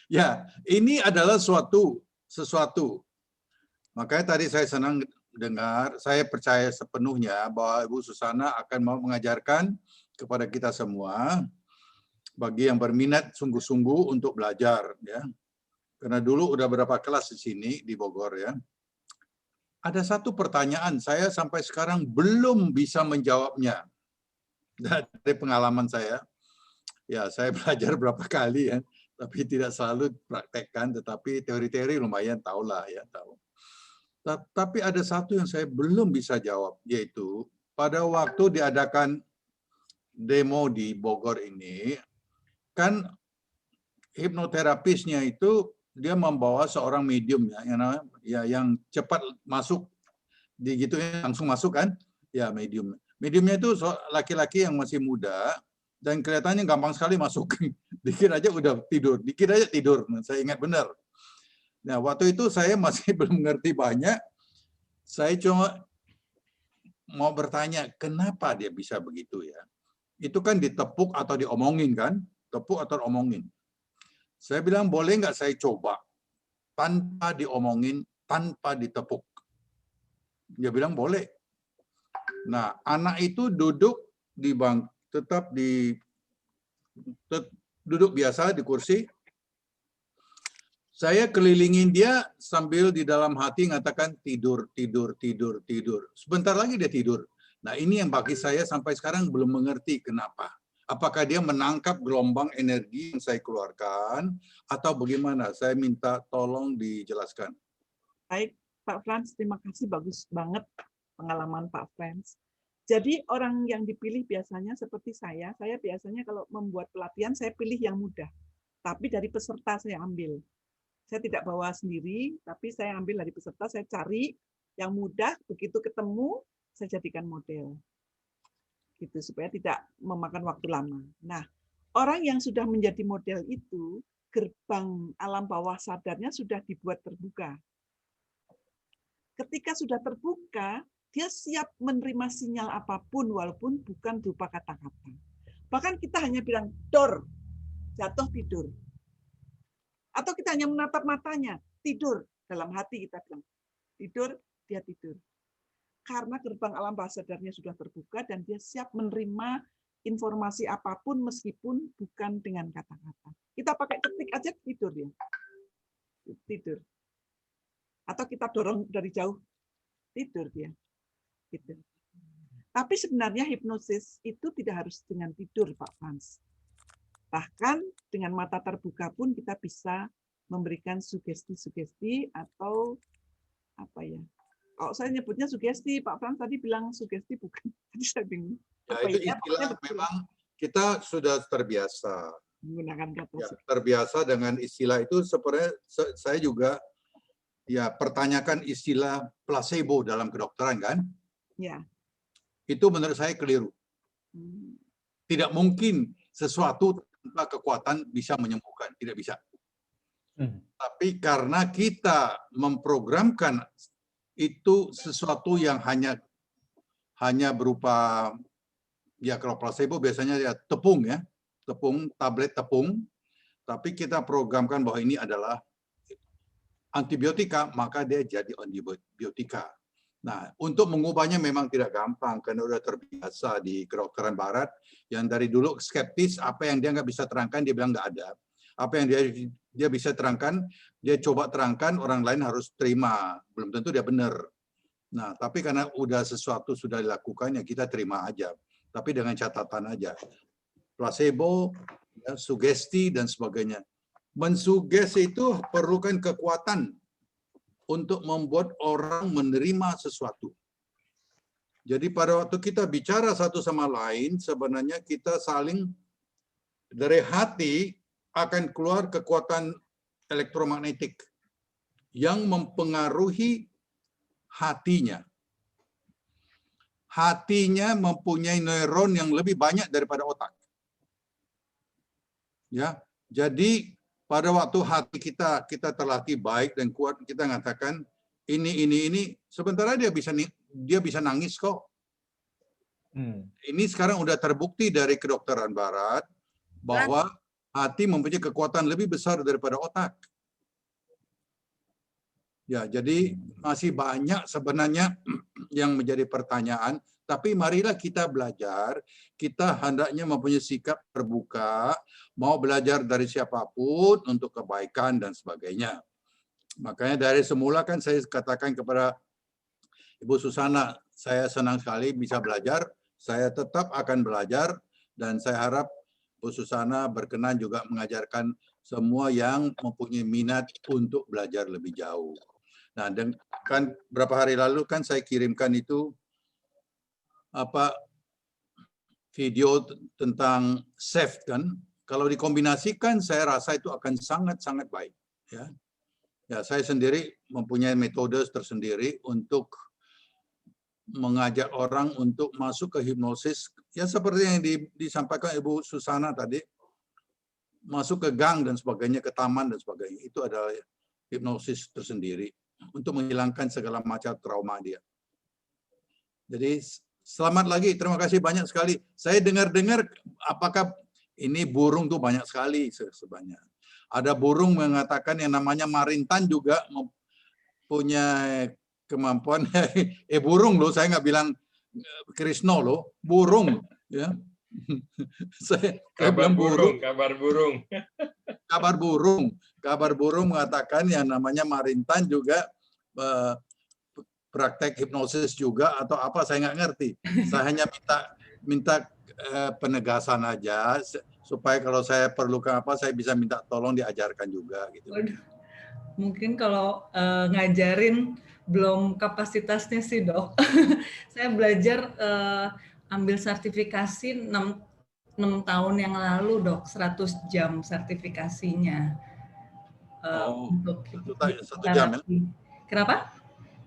Ya, ini adalah sesuatu. Makanya tadi saya senang dengar, saya percaya sepenuhnya bahwa Ibu Susana akan mau mengajarkan kepada kita semua, bagi yang berminat sungguh-sungguh untuk belajar ya. Karena dulu udah berapa kelas di sini di Bogor ya. Ada satu pertanyaan saya sampai sekarang belum bisa menjawabnya. Dari pengalaman saya, ya saya belajar berapa kali ya, tapi tidak selalu praktekkan, tetapi teori-teori lumayan tahulah ya, tahu. Tapi ada satu yang saya belum bisa jawab, yaitu pada waktu diadakan demo di Bogor ini, kan hipnoterapisnya itu dia membawa seorang medium ya, yang cepat masuk, digituin langsung masuk kan, ya medium. Mediumnya itu laki-laki yang masih muda dan kelihatannya gampang sekali masuk. Dikit aja udah tidur, dikit aja tidur. Saya ingat benar. Nah, waktu itu saya masih belum mengerti banyak. Saya cuma mau bertanya, kenapa dia bisa begitu ya? Itu kan ditepuk atau diomongin kan? Tepuk atau omongin. Saya bilang, boleh nggak saya coba? Tanpa diomongin, tanpa ditepuk. Dia bilang, boleh. Nah, anak itu duduk di tetap duduk biasa di kursi. Saya kelilingin dia sambil di dalam hati mengatakan tidur, tidur, tidur, tidur. Sebentar lagi dia tidur. Nah, ini yang bagi saya sampai sekarang belum mengerti kenapa. Apakah dia menangkap gelombang energi yang saya keluarkan atau bagaimana? Saya minta tolong dijelaskan. Baik, Pak Frans, terima kasih, bagus banget pengalaman Pak Frans. Jadi orang yang dipilih biasanya seperti saya biasanya kalau membuat pelatihan saya pilih yang mudah. Tapi dari peserta saya ambil. Saya tidak bawa sendiri, tapi saya ambil dari peserta, saya cari yang mudah, begitu ketemu, saya jadikan model. Gitu, supaya tidak memakan waktu lama. Nah, orang yang sudah menjadi model itu, gerbang alam bawah sadarnya sudah dibuat terbuka. Ketika sudah terbuka, dia siap menerima sinyal apapun, walaupun bukan berupa kata-kata. Bahkan kita hanya bilang, dor, jatuh tidur. Atau kita hanya menatap matanya, tidur. Dalam hati kita bilang, tidur, dia tidur. Karena gerbang alam bawah sadarnya sudah terbuka dan dia siap menerima informasi apapun meskipun bukan dengan kata-kata. Kita pakai ketik aja tidur dia. Tidur. Atau kita dorong dari jauh, tidur dia. Gitu. Tapi sebenarnya hipnosis itu tidak harus dengan tidur, Pak Frans. Bahkan dengan mata terbuka pun kita bisa memberikan sugesti-sugesti atau apa ya? Kalau saya nyebutnya sugesti, Pak Frans tadi bilang sugesti bukan. Tadi saya bingung. Ya, itu istilah memang kita sudah terbiasa menggunakan kata. Ya, terbiasa dengan istilah itu. Sebenarnya saya juga ya pertanyakan istilah placebo dalam kedokteran kan? Ya. Itu menurut saya keliru. Tidak mungkin sesuatu tanpa kekuatan bisa menyembuhkan, tidak bisa. Tapi karena kita memprogramkan itu sesuatu yang hanya berupa ya kalau placebo biasanya ya tepung ya, tepung, tablet tepung, tapi kita programkan bahwa ini adalah antibiotika, maka dia jadi antibiotika. Nah, untuk mengubahnya memang tidak gampang karena udah terbiasa di kedokteran barat yang dari dulu skeptis, apa yang dia nggak bisa terangkan dia bilang nggak ada. Apa yang dia bisa terangkan, dia coba terangkan, orang lain harus terima. Belum tentu dia benar. Nah, tapi karena udah sesuatu sudah dilakukan ya kita terima aja. Tapi dengan catatan aja. Placebo, ya, sugesti dan sebagainya. Mensugesti itu perlukan kekuatan untuk membuat orang menerima sesuatu. Jadi pada waktu kita bicara satu sama lain, sebenarnya kita saling dari hati akan keluar kekuatan elektromagnetik yang mempengaruhi hatinya. Hatinya mempunyai neuron yang lebih banyak daripada otak. Ya, jadi pada waktu hati kita terlatih baik dan kuat, kita mengatakan ini sementara dia bisa nangis kok. Ini sekarang udah terbukti dari kedokteran barat bahwa hati mempunyai kekuatan lebih besar daripada otak. Ya, jadi masih banyak sebenarnya yang menjadi pertanyaan, tapi marilah kita belajar, kita hendaknya mempunyai sikap terbuka, mau belajar dari siapapun untuk kebaikan dan sebagainya. Makanya dari semula kan saya katakan kepada Ibu Susana, saya senang sekali bisa belajar, saya tetap akan belajar, dan saya harap Bu Susana berkenan juga mengajarkan semua yang mempunyai minat untuk belajar lebih jauh. Nah, dan kan berapa hari lalu kan saya kirimkan itu video tentang SAFE kan. Kalau dikombinasikan saya rasa itu akan sangat-sangat baik. Ya, saya sendiri mempunyai metode tersendiri untuk mengajak orang untuk masuk ke hipnosis. Ya seperti yang disampaikan Ibu Susana tadi, masuk ke gang dan sebagainya, ke taman dan sebagainya. Itu adalah hipnosis tersendiri untuk menghilangkan segala macam trauma dia. Jadi selamat lagi, terima kasih banyak sekali. Saya dengar-dengar apakah ini burung tuh banyak sekali sebanyak. Ada burung mengatakan yang namanya marintan juga punya kemampuan. Burung loh, saya nggak bilang Krisno loh, burung ya. saya bilang burung. Kabar burung. Kabar burung. kabar burung mengatakan yang namanya Marintan juga praktek hipnosis juga atau apa, saya nggak ngerti. Saya hanya minta penegasan aja supaya kalau saya perlukan apa saya bisa minta tolong diajarkan juga gitu. Waduh. Mungkin kalau ngajarin belum kapasitasnya sih, Dok. Saya belajar ambil sertifikasi 6 tahun yang lalu, Dok, 100 jam sertifikasinya. Untuk 1 jam ya? Kenapa?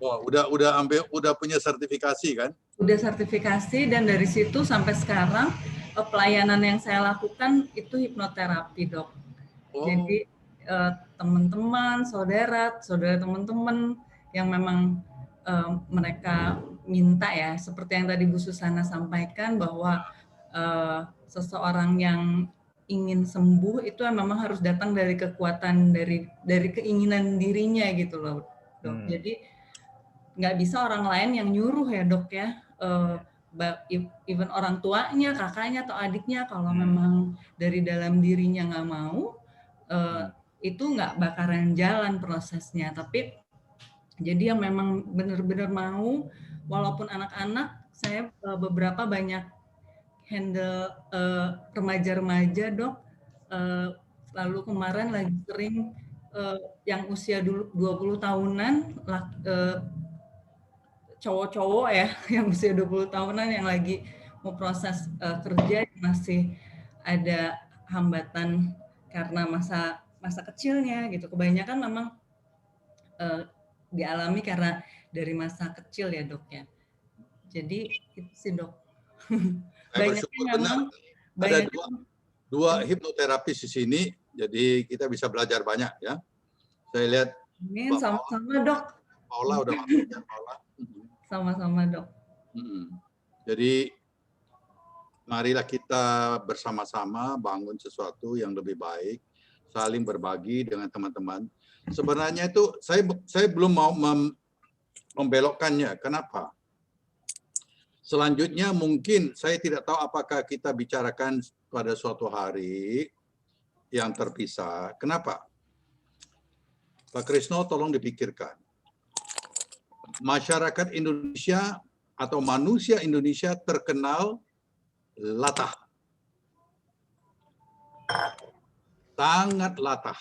Oh, udah punya sertifikasi kan? Udah sertifikasi, dan dari situ sampai sekarang pelayanan yang saya lakukan itu hipnoterapi, Dok. Jadi teman-teman, saudara teman-teman yang memang mereka minta ya, seperti yang tadi Bu Susana sampaikan bahwa seseorang yang ingin sembuh itu memang harus datang dari kekuatan dari keinginan dirinya gitu loh, Dok. Jadi nggak bisa orang lain yang nyuruh ya, Dok ya. Even orang tuanya, kakaknya atau adiknya, kalau memang dari dalam dirinya nggak mau, itu nggak bakaran jalan prosesnya. Tapi jadi yang memang benar-benar mau, walaupun anak-anak, saya beberapa banyak handle remaja-remaja, Dok. Lalu kemarin lagi sering yang usia dulu 20 tahunan, cowok-cowok ya, yang usia 20 tahunan yang lagi mau proses kerja, masih ada hambatan karena masa kecilnya gitu. Kebanyakan memang dialami karena dari masa kecil ya, Dok ya. Jadi itu sih, Dok. Saya bersyukur benar ada dua hipnoterapis di sini, jadi kita bisa belajar banyak ya. Saya lihat sama-sama, Dok. Paula udah masuk ya, Paula. Sama-sama, Dok. Jadi marilah kita bersama-sama bangun sesuatu yang lebih baik, saling berbagi dengan teman-teman. Sebenarnya itu saya belum mau membelokkannya. Kenapa? Selanjutnya mungkin saya tidak tahu apakah kita bicarakan pada suatu hari yang terpisah. Kenapa? Pak Krisno tolong dipikirkan. Masyarakat Indonesia atau manusia Indonesia terkenal latah. Sangat latah.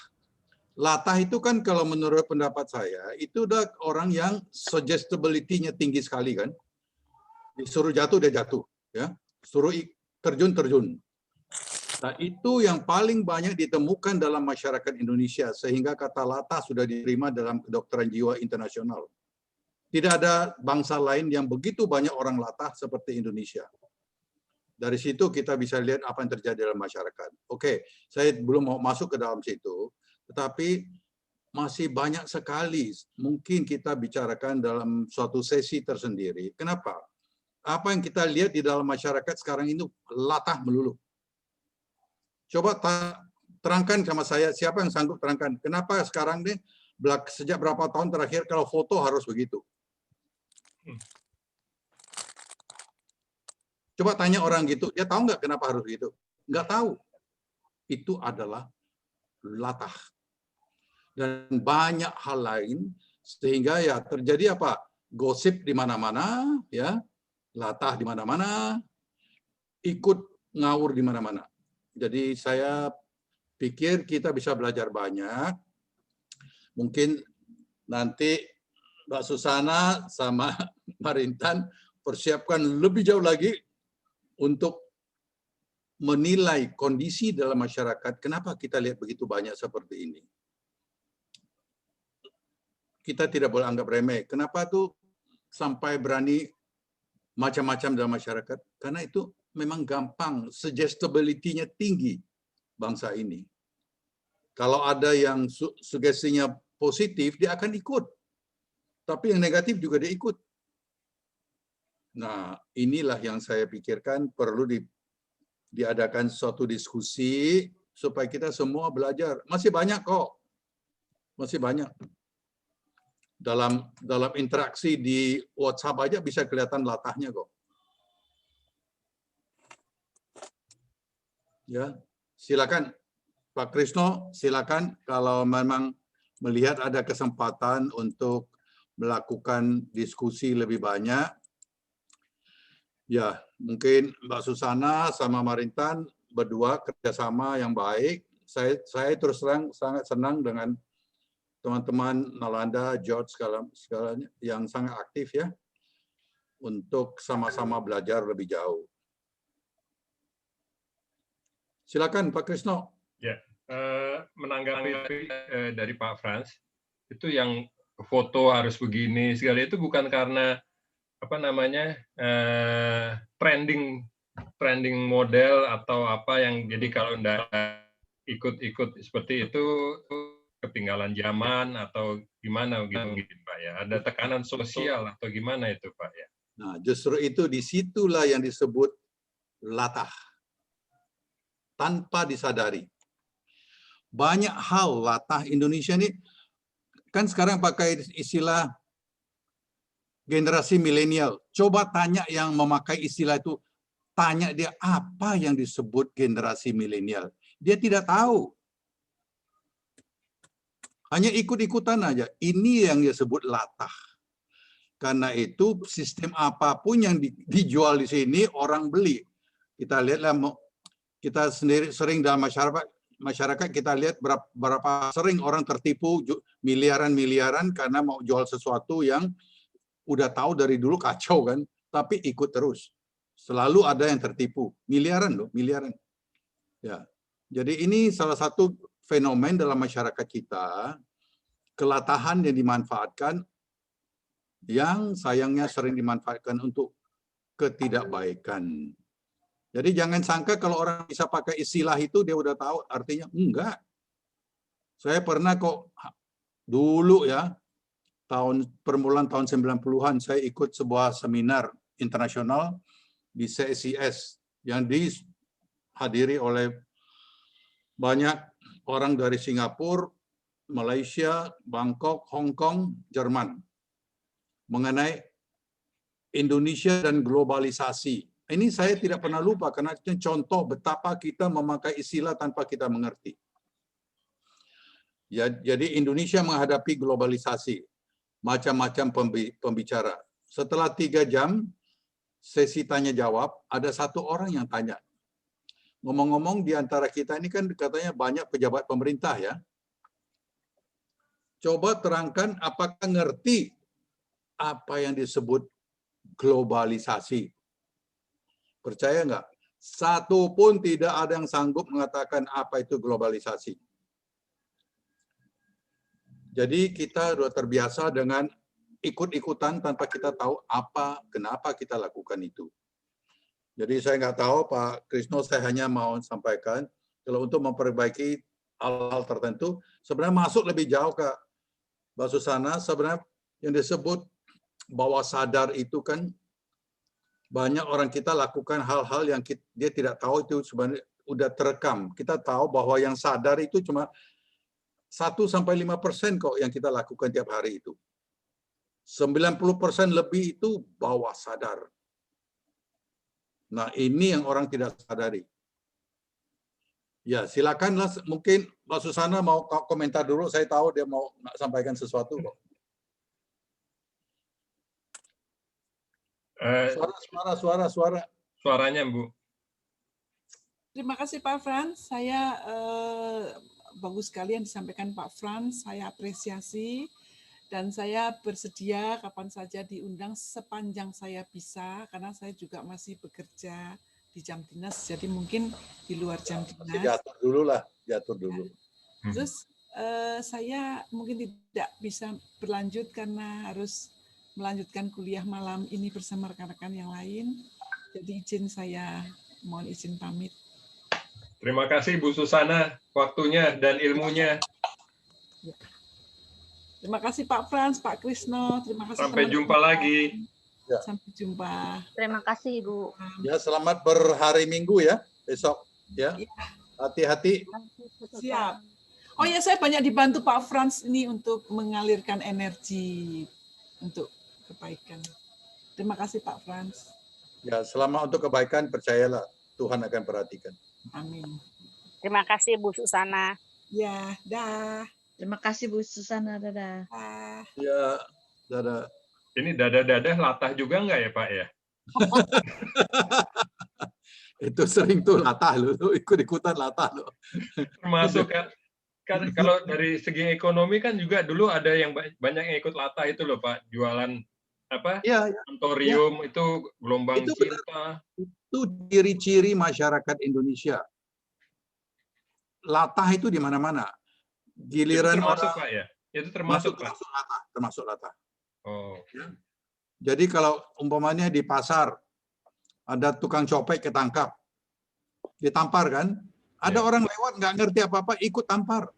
Latah itu kan kalau menurut pendapat saya, itu udah orang yang suggestibility-nya tinggi sekali kan. Disuruh jatuh, dia jatuh. Ya. Suruh terjun. Nah, itu yang paling banyak ditemukan dalam masyarakat Indonesia, sehingga kata latah sudah diterima dalam kedokteran jiwa internasional. Tidak ada bangsa lain yang begitu banyak orang latah seperti Indonesia. Dari situ kita bisa lihat apa yang terjadi dalam masyarakat. Oke, saya belum mau masuk ke dalam situ, tetapi masih banyak sekali mungkin kita bicarakan dalam suatu sesi tersendiri. Kenapa? Apa yang kita lihat di dalam masyarakat sekarang ini latah melulu. Coba terangkan sama saya, siapa yang sanggup terangkan? Kenapa sekarang nih, sejak berapa tahun terakhir kalau foto harus begitu? Coba tanya orang gitu, dia tahu nggak kenapa harus gitu? Nggak tahu. Itu adalah latah. Dan banyak hal lain, sehingga ya terjadi apa? Gosip di mana-mana, ya, latah di mana-mana, ikut ngawur di mana-mana. Jadi saya pikir kita bisa belajar banyak. Mungkin nanti Mbak Susana sama Marintan persiapkan lebih jauh lagi untuk menilai kondisi dalam masyarakat. Kenapa kita lihat begitu banyak seperti ini? Kita tidak boleh anggap remeh. Kenapa tuh sampai berani macam-macam dalam masyarakat? Karena itu memang gampang, suggestibility-nya tinggi bangsa ini. Kalau ada yang sugestinya positif, dia akan ikut. Tapi yang negatif juga dia ikut. Nah, inilah yang saya pikirkan perlu diadakan suatu diskusi supaya kita semua belajar. Masih banyak kok. Masih banyak. Dalam interaksi di WhatsApp aja bisa kelihatan latahnya kok. Ya, silakan. Pak Krisno, silakan kalau memang melihat ada kesempatan untuk melakukan diskusi lebih banyak. Ya, mungkin Mbak Susana sama Marintan berdua kerjasama yang baik. Saya terus terang sangat senang dengan teman-teman Nalanda, George, segalanya yang sangat aktif ya, untuk sama-sama belajar lebih jauh. Silakan Pak Krisno. Ya, menanggapi dari Pak Frans, itu yang foto harus begini segala itu bukan karena apa namanya trending model atau apa yang jadi kalau enggak ikut seperti itu ketinggalan zaman atau gimana gitu Pak ya. Ada tekanan sosial atau gimana itu Pak ya. Nah, justru itu disitulah yang disebut latah. Tanpa disadari. Banyak hal latah Indonesia ini, kan sekarang pakai istilah generasi milenial. Coba tanya yang memakai istilah itu, tanya dia apa yang disebut generasi milenial. Dia tidak tahu. Hanya ikut-ikutan aja. Ini yang disebut latah. Karena itu sistem apapun yang dijual di sini orang beli. Kita lihatlah, kita sendiri sering dalam masyarakat kita lihat berapa sering orang tertipu miliaran-miliaran karena mau jual sesuatu yang udah tahu dari dulu kacau kan, tapi ikut terus. Selalu ada yang tertipu, miliaran loh, miliaran. Ya, jadi ini salah satu fenomen dalam masyarakat kita, kelatahan yang dimanfaatkan, yang sayangnya sering dimanfaatkan untuk ketidakbaikan. Jadi jangan sangka kalau orang bisa pakai istilah itu dia udah tahu artinya. Enggak. Saya pernah kok dulu ya, permulaan tahun 90-an saya ikut sebuah seminar internasional di CSIS yang dihadiri oleh banyak orang dari Singapura, Malaysia, Bangkok, Hong Kong, Jerman mengenai Indonesia dan globalisasi. Ini saya tidak pernah lupa karena itu contoh betapa kita memakai istilah tanpa kita mengerti. Ya, jadi Indonesia menghadapi globalisasi, macam-macam pembicara. Setelah 3 jam sesi tanya jawab, ada satu orang yang tanya. Ngomong-ngomong di antara kita ini kan katanya banyak pejabat pemerintah ya. Coba terangkan apakah ngerti apa yang disebut globalisasi. Percaya nggak? Satu pun tidak ada yang sanggup mengatakan apa itu globalisasi. Jadi kita sudah terbiasa dengan ikut-ikutan tanpa kita tahu kenapa kita lakukan itu. Jadi saya nggak tahu Pak Krisno, saya hanya mau sampaikan kalau untuk memperbaiki hal-hal tertentu, sebenarnya masuk lebih jauh ke Mbak Susana, sebenarnya yang disebut bawah sadar itu kan banyak orang kita lakukan hal-hal yang dia tidak tahu itu sebenarnya udah terekam. Kita tahu bahwa yang sadar itu cuma 1-5% kok yang kita lakukan tiap hari itu. 90% lebih itu bawah sadar. Nah, ini yang orang tidak sadari. Ya, silakanlah mungkin Mbak Susana mau komentar dulu. Saya tahu dia mau sampaikan sesuatu kok. Suara. Suaranya, Bu. Terima kasih Pak Frans. Saya bagus sekali yang disampaikan Pak Frans. Saya apresiasi dan saya bersedia kapan saja diundang sepanjang saya bisa karena saya juga masih bekerja di jam dinas. Jadi mungkin di luar jam dinas. Diatur dulu lah, diatur dulu. Terus saya mungkin tidak bisa berlanjut karena harus melanjutkan kuliah malam ini bersama rekan-rekan yang lain. Jadi mohon izin pamit. Terima kasih Bu Susana waktunya dan ilmunya. Terima kasih Pak Frans, Pak Krisno. Terima kasih. Sampai jumpa lagi. Ya. Sampai jumpa. Terima kasih Bu. Ya, selamat berhari Minggu ya besok ya. Hati-hati. Siap. Oh ya, saya banyak dibantu Pak Frans ini untuk mengalirkan energi untuk kebaikan. Terima kasih Pak Frans. Ya, selama untuk kebaikan percayalah Tuhan akan perhatikan. Amin. Terima kasih Bu Susana. Ya, dah. Terima kasih Bu Susana, dadah. Ya, dadah. Ini dadah-dadah latah juga nggak ya Pak ya? Itu sering tuh latah lu ikut-ikutan latah lu. Termasuk kan kalau dari segi ekonomi kan juga dulu ada yang banyak yang ikut latah itu loh Pak, jualan apa? Ya, Antorium itu gelombang itu cinta. Itu ciri-ciri masyarakat Indonesia. Latah itu di mana-mana. Giliran Itu termasuk orang Pak ya? Itu termasuk Pak. termasuk latah. Oh. Jadi kalau umpamanya di pasar ada tukang copet ketangkap, ditampar kan? Ada orang lewat nggak ngerti apa-apa ikut tampar.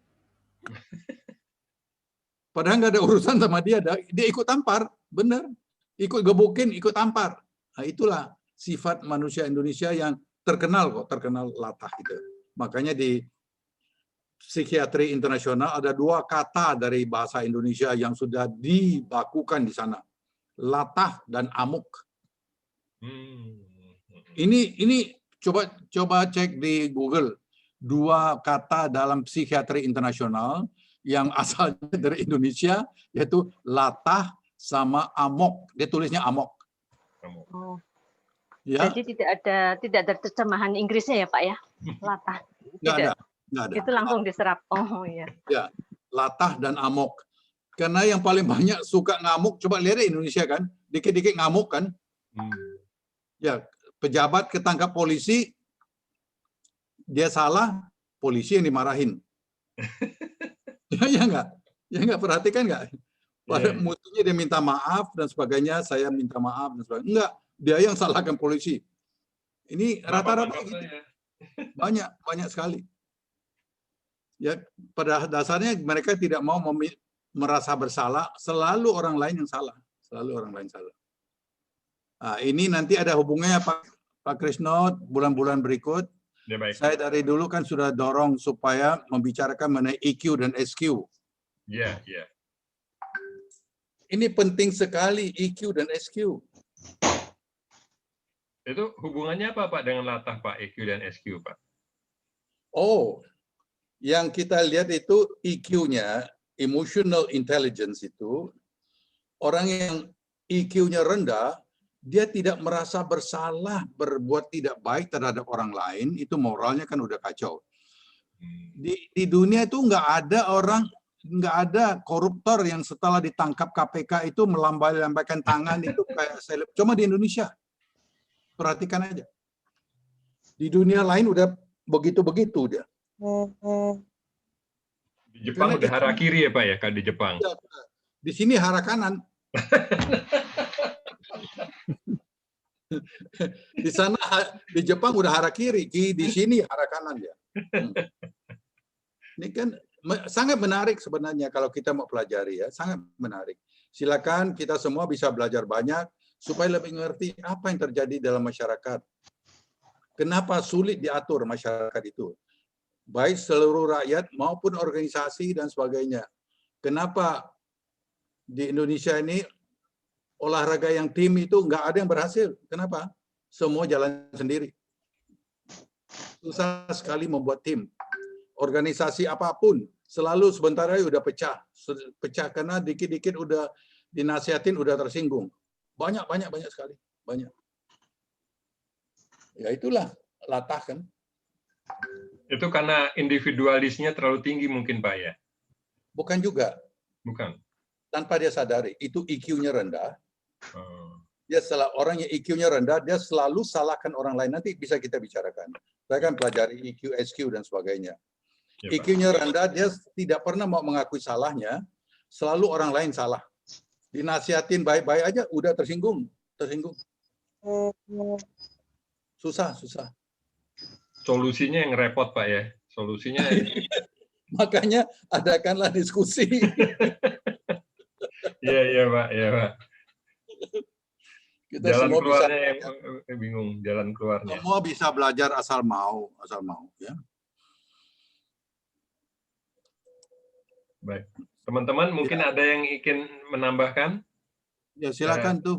Padahal nggak ada urusan sama dia ikut tampar, bener. Ikut gebukin, ikut tampar. Nah, itulah sifat manusia Indonesia yang terkenal latah itu. Makanya di psikiatri internasional ada 2 kata dari bahasa Indonesia yang sudah dibakukan di sana. Latah dan amuk. Ini coba cek di Google 2 kata dalam psikiatri internasional yang asalnya dari Indonesia, yaitu latah sama amok. Dia tulisnya amok. Oh. Ya. Jadi tidak ada terjemahan Inggrisnya ya Pak ya? Latah. Nggak Tidak. ada. Itu langsung diserap. Oh iya. Ya, latah dan amok. Karena yang paling banyak suka ngamuk, coba lihat di Indonesia kan, dikit-dikit ngamuk kan. Ya, pejabat ketangkap polisi, dia salah, polisi yang dimarahin. Ya enggak, perhatikan enggak? Pada mutunya dia minta maaf dan sebagainya, saya minta maaf dan sebagainya. Enggak, dia yang salahkan polisi. Ini rata-rata gitu. Banyak sekali. Ya, pada dasarnya mereka tidak mau merasa bersalah, selalu orang lain yang salah. Nah, ini nanti ada hubungannya Pak Krisno bulan-bulan berikut. Ya, baik. Saya dari dulu kan sudah dorong supaya membicarakan mengenai EQ dan SQ. Iya. Ini penting sekali EQ dan SQ. Itu hubungannya apa Pak dengan latah Pak, EQ dan SQ Pak? Oh, yang kita lihat itu EQ-nya, emotional intelligence itu, orang yang EQ-nya rendah, dia tidak merasa bersalah berbuat tidak baik terhadap orang lain, itu moralnya kan udah kacau. Di dunia itu nggak ada koruptor yang setelah ditangkap KPK itu melambai-lambaikan tangan itu kayak seleb. Cuma di Indonesia. Perhatikan aja. Di dunia lain udah begitu-begitu dia. Di Jepang udah harakiri ya Pak ya, kalau di Jepang. Di sini hara kanan. Di sana di Jepang udah hara kiri, di sini hara kanan ya. Ini kan sangat menarik sebenarnya kalau kita mau pelajari ya, sangat menarik. Silakan kita semua bisa belajar banyak supaya lebih mengerti apa yang terjadi dalam masyarakat. Kenapa sulit diatur masyarakat itu? Baik seluruh rakyat maupun organisasi dan sebagainya. Kenapa di Indonesia ini olahraga yang tim itu nggak ada yang berhasil? Kenapa? Semua jalan sendiri. Susah sekali membuat tim. Organisasi apapun selalu sebentar aja udah pecah karena dikit-dikit udah dinasihatin udah tersinggung. Banyak sekali, banyak. Ya itulah latah kan. Itu karena individualisnya terlalu tinggi mungkin Pak ya? Bukan juga. Bukan. Tanpa dia sadari, itu IQ-nya rendah. Dia orang yang IQ-nya rendah, dia selalu salahkan orang lain. Nanti bisa kita bicarakan. Saya kan pelajari IQ, SQ dan sebagainya. Ya, IQ-nya rendah, dia tidak pernah mau mengakui salahnya. Selalu orang lain salah. Dinasihatin baik-baik aja, udah tersinggung. Susah. Solusinya yang repot Pak ya. Solusinya makanya adakanlah diskusi. Iya Pak. Kita jalan semua keluarnya bisa, yang bingung, jalan keluarnya. Semua bisa belajar asal mau ya. Baik. Teman-teman mungkin ada yang ingin menambahkan? Ya silakan tuh.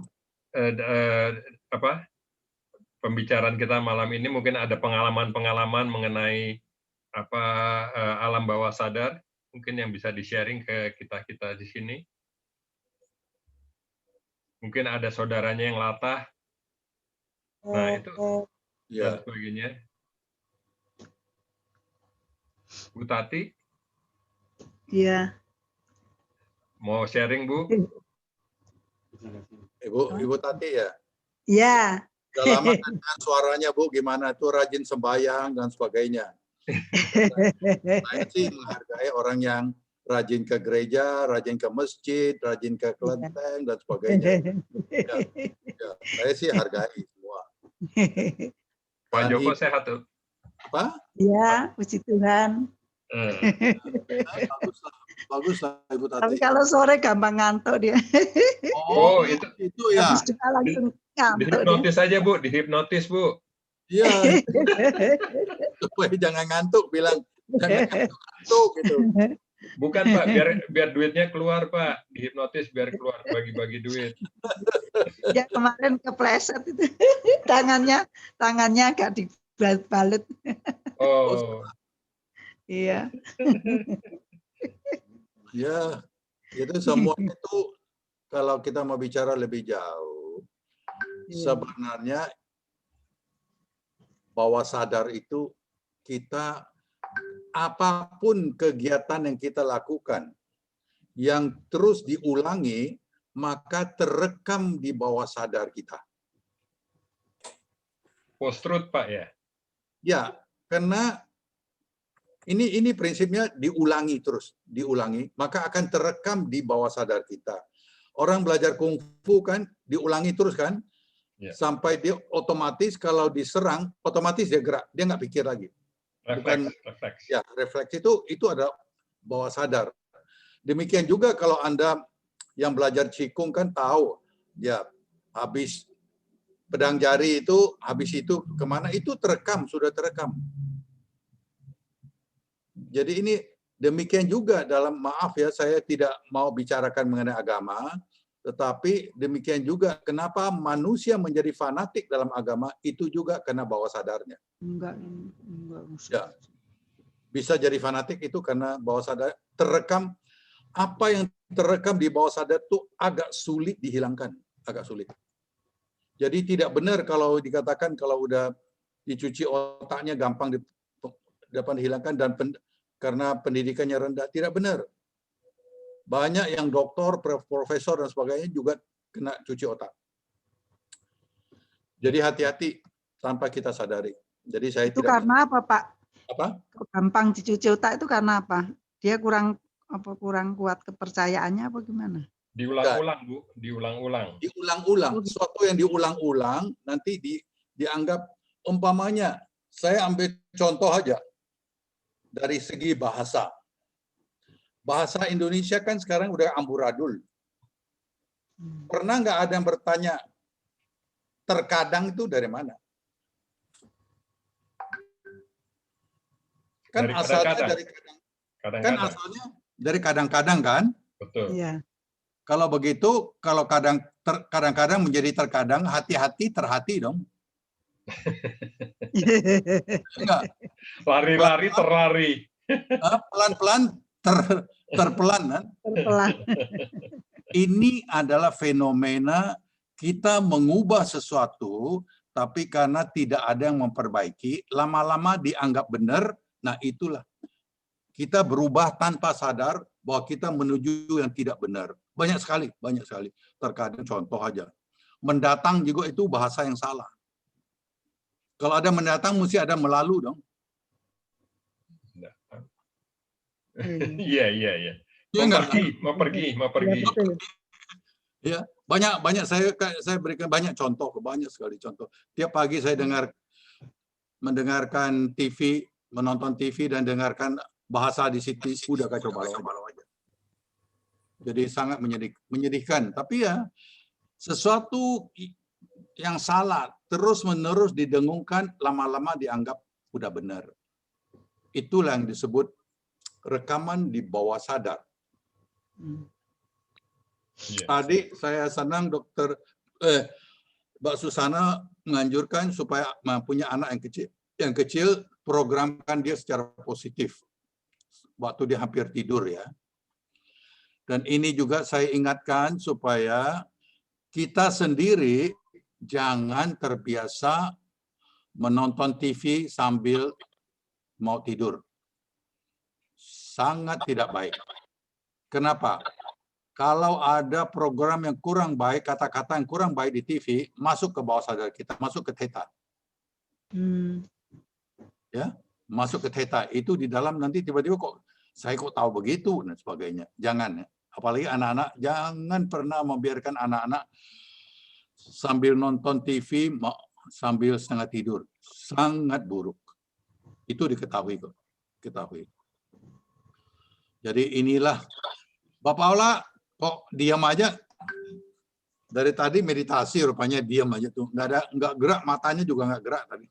Pembicaraan kita malam ini mungkin ada pengalaman-pengalaman mengenai alam bawah sadar, mungkin yang bisa di-sharing ke kita di sini. Mungkin ada saudaranya yang latah. Nah, itu dan sebagainya. Bu Tati? Iya. Mau sharing, Bu? Ibu Tati ya? Iya. Udah lama dengan suaranya, Bu, gimana tuh rajin sembahyang dan sebagainya. Saya sih menghargai orang yang rajin ke gereja, rajin ke masjid, rajin ke kelenteng dan sebagainya. Ya, saya sih hargai semua. Pak Joko sehat tuh? Apa? Iya, puji Tuhan. Baguslah Ibu Tati. Tapi kalau sore gampang ngantuk dia. Oh, itu ya. Habis doa langsung ngantuk Dihipnotis aja, Bu. Dihipnotis, Bu. Iya. Supaya jangan ngantuk, bilang jangan ngantuk gitu. Bukan, Pak, biar duitnya keluar, Pak. Dihipnotis biar keluar, bagi-bagi duit. Ya kemarin kepleset itu. Tangannya agak dibalut. Oh. Iya. Ya, itu semua itu kalau kita mau bicara lebih jauh, sebenarnya bawah sadar itu kita apapun kegiatan yang kita lakukan yang terus diulangi, maka terekam di bawah sadar kita. Post-truth, Pak, ya? Ya, karena ini prinsipnya diulangi terus, diulangi, maka akan terekam di bawah sadar kita. Orang belajar kungfu kan, diulangi terus kan, sampai dia otomatis kalau diserang, otomatis dia gerak, dia nggak pikir lagi. Refleks. Ya, refleks itu ada bawah sadar. Demikian juga kalau Anda yang belajar Qigong kan tahu, ya habis pedang jari itu, habis itu kemana, itu terekam, sudah terekam. Jadi ini demikian juga dalam, maaf ya, saya tidak mau bicarakan mengenai agama, tetapi demikian juga kenapa manusia menjadi fanatik dalam agama, itu juga karena bawah sadarnya. Enggak. Ya. Bisa jadi fanatik itu karena bawah sadar terekam. Apa yang terekam di bawah sadar itu agak sulit dihilangkan, agak sulit. Jadi tidak benar kalau dikatakan kalau udah dicuci otaknya gampang dapat dihilangkan dan karena pendidikannya rendah, tidak benar. Banyak yang doktor, profesor dan sebagainya juga kena cuci otak. Jadi hati-hati tanpa kita sadari. Jadi saya itu tidak. Karena apa, Pak? Apa? Gampang dicuci otak itu karena apa? Dia kurang kuat kepercayaannya apa gimana? Diulang-ulang, Bu. Diulang-ulang. Diulang-ulang. Sesuatu yang diulang-ulang nanti dianggap, umpamanya, saya ambil contoh aja dari segi bahasa. Bahasa Indonesia kan sekarang udah amburadul. Pernah nggak ada yang bertanya, terkadang itu dari mana? Kan Dari asalnya kadang-kadang. dari Kadang-kadang. kan asalnya dari kadang-kadang kan? Betul. Iya. Kalau begitu, kalau kadang-kadang menjadi terkadang, hati-hati terhati dong. Enggak. Lari-lari terlari. Pelan-pelan terpelan kan? Terpelan. Ini adalah fenomena kita mengubah sesuatu, tapi karena tidak ada yang memperbaiki, lama-lama dianggap benar. Nah itulah kita berubah tanpa sadar bahwa kita menuju yang tidak benar. Banyak sekali. Terkadang contoh aja. Mendatang juga itu bahasa yang salah. Kalau ada mendatang, mesti ada melalu dong. Iya. Mau pergi. Ya, banyak saya berikan banyak contoh, banyak sekali contoh. Tiap pagi saya mendengarkan TV, menonton TV dan dengarkan bahasa di situ, udah kacau balau aja. Jadi sangat menyedihkan. Tapi ya sesuatu yang salah terus-menerus didengungkan, lama-lama dianggap udah benar. Itulah yang disebut rekaman di bawah sadar. Tadi saya senang Mbak Susana menganjurkan supaya punya anak yang kecil programkan dia secara positif waktu dia hampir tidur ya. Dan ini juga saya ingatkan supaya kita sendiri jangan terbiasa menonton TV sambil mau tidur. Sangat tidak baik. Kenapa? Kalau ada program yang kurang baik, kata-kata yang kurang baik di TV, masuk ke bawah sadar kita, masuk ke theta. Ya, masuk ke theta. Itu di dalam nanti tiba-tiba kok saya kok tahu begitu dan sebagainya. Jangan ya. Apalagi anak-anak, jangan pernah membiarkan anak-anak sambil nonton TV sambil setengah tidur. Sangat buruk. Itu diketahui kok. Ketahui. Jadi inilah Bapak Aula kok diam aja. Dari tadi meditasi rupanya diam aja tuh. Nggak gerak, matanya juga nggak gerak tadi.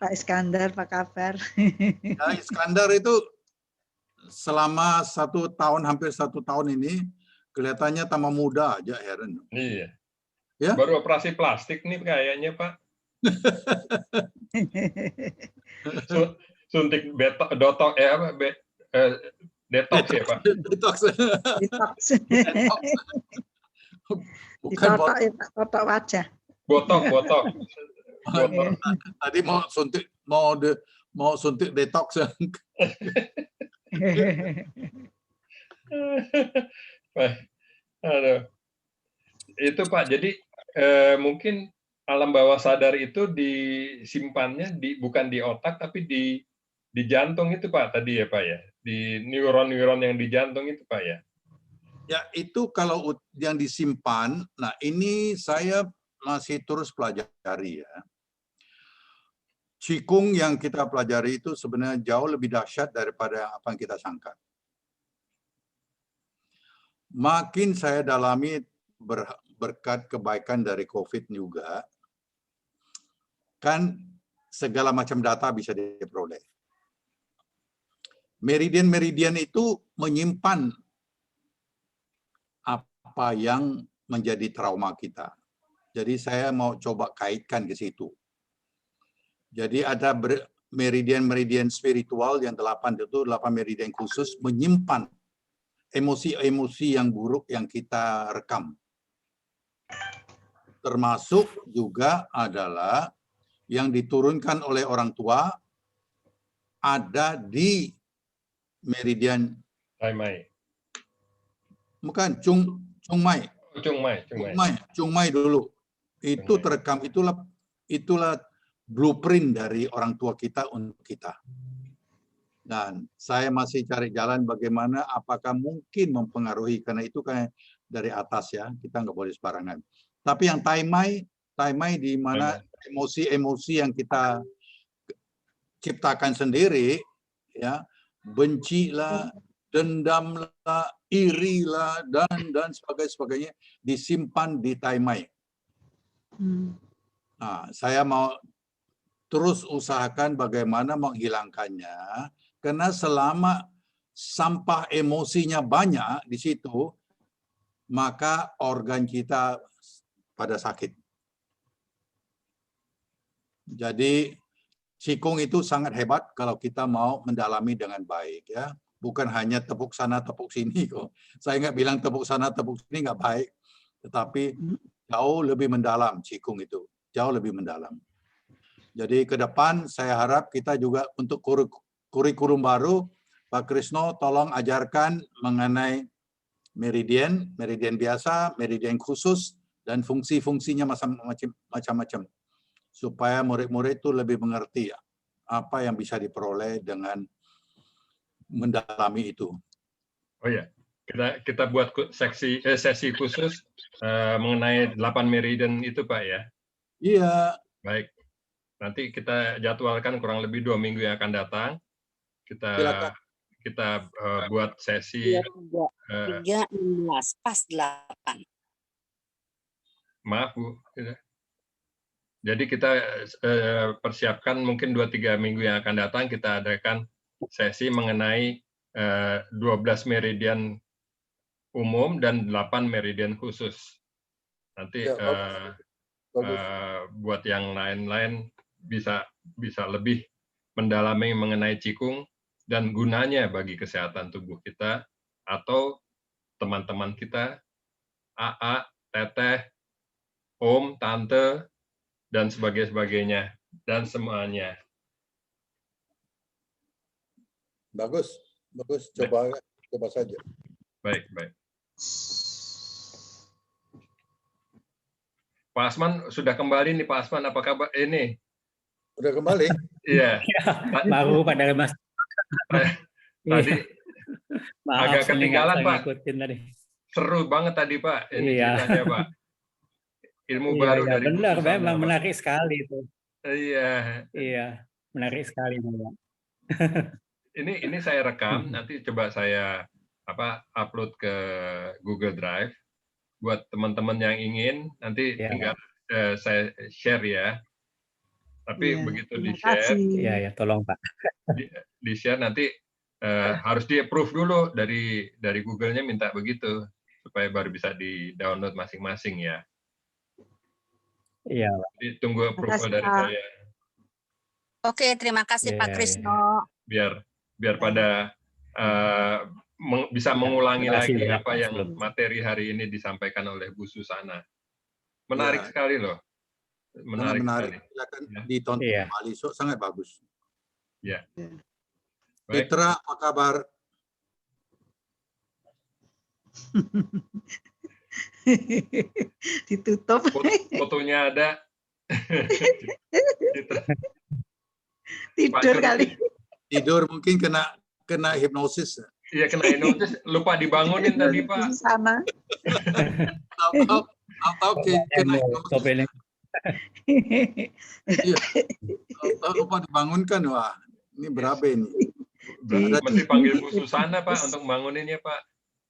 Pak Iskandar, apa kabar? Nah, Iskandar itu selama 1 tahun, hampir 1 tahun ini kelihatannya tambah muda aja, heran. Iya. Ya? Baru operasi plastik nih kayaknya, Pak. Suntik detox ya, Pak? Detox. Bukan botok wajah. Botok. Tadi mau suntik detox. Aduh. Itu Pak, jadi mungkin alam bawah sadar itu disimpannya bukan di otak tapi di jantung itu Pak tadi ya Pak ya, di neuron-neuron yang di jantung itu Pak ya. Ya itu kalau yang disimpan, nah ini saya masih terus pelajari ya. Qigong yang kita pelajari itu sebenarnya jauh lebih dahsyat daripada apa yang kita sangka. Makin saya dalami berkat kebaikan dari COVID juga, kan segala macam data bisa diperoleh. Meridian-meridian itu menyimpan apa yang menjadi trauma kita. Jadi saya mau coba kaitkan ke situ. Jadi ada meridian-meridian spiritual yang 8 itu 8 meridian khusus menyimpan emosi-emosi yang buruk yang kita rekam. Termasuk juga adalah yang diturunkan oleh orang tua ada di meridian Taimai. Bukan, Chungmai dulu. Itu terekam, itulah blueprint dari orang tua kita untuk kita. Dan saya masih cari jalan bagaimana apakah mungkin mempengaruhi, karena itu kan dari atas ya, kita nggak boleh sembarangan. Tapi yang Taimai di mana emosi-emosi yang kita ciptakan sendiri, ya, bencilah, dendamlah, irilah, dan sebagainya disimpan di Taimai. Nah, saya mau terus usahakan bagaimana menghilangkannya, karena selama sampah emosinya banyak di situ, maka organ kita pada sakit. Jadi Qigong itu sangat hebat kalau kita mau mendalami dengan baik ya. Bukan hanya tepuk sana tepuk sini kok. Saya nggak bilang tepuk sana tepuk sini nggak baik, tetapi jauh lebih mendalam Qigong itu, jauh lebih mendalam. Jadi ke depan saya harap kita juga untuk kurikulum baru, Pak Krisno tolong ajarkan mengenai meridian biasa, meridian khusus, dan fungsi-fungsinya macam-macam. Supaya murid-murid itu lebih mengerti apa yang bisa diperoleh dengan mendalami itu. Oh ya, kita buat sesi khusus mengenai 8 meridian itu Pak ya. Iya. Baik. Nanti kita jadwalkan kurang lebih 2 minggu yang akan datang. Kita buat sesi 3, 16, pas 8. Maaf Bu. Jadi kita persiapkan mungkin 2-3 minggu yang akan datang kita adakan sesi mengenai 12 meridian umum dan 8 meridian khusus. Nanti buat yang lain-lain bisa lebih mendalami mengenai Qigong dan gunanya bagi kesehatan tubuh kita, atau teman-teman kita, AA, Teteh, Om, Tante, dan sebagainya, dan semuanya. Bagus. Coba saja. Baik. Pak Asman sudah kembali nih, Pak Asman, apa kabar? Ini udah kembali? Iya. Baru pada Mas. Tadi Maaf, agak ketinggalan, Pak. Tadi. Seru banget tadi, Pak. Ini ceritanya, Pak. Ilmu Iya, baru iya, dari benar, Bu Susana, memang Pak. menarik sekali itu. Iya, menarik sekali, Pak. Ini saya rekam, nanti coba saya upload ke Google Drive buat teman-teman yang ingin, nanti tinggal saya share ya. Tapi begitu di-share, ya, tolong Pak. Di-share nanti harus di-approve dulu dari Google-nya, minta begitu supaya baru bisa di-download masing-masing ya. Iya, Jadi tunggu approval dari saya. Oke, terima kasih Pak Krisno. Biar pada bisa mengulangi lagi apa yang materi hari ini disampaikan oleh Bu Susana. Menarik sekali loh. Menarik. Silakan ditonton kembali, sangat bagus. Ya. Mitra, apa kabar? Ditutup. Fotonya ada. Tidur kali. Tidur mungkin kena hipnosis. Iya, kena hipnosis, lupa dibangunin tadi, Pak. Sana. Atau kena hipnosis. Iya. Lupa dibangunkan, wah. Ini berapa ini? Mesti panggil Bu Susana, Pak, untuk banguninnya, Pak.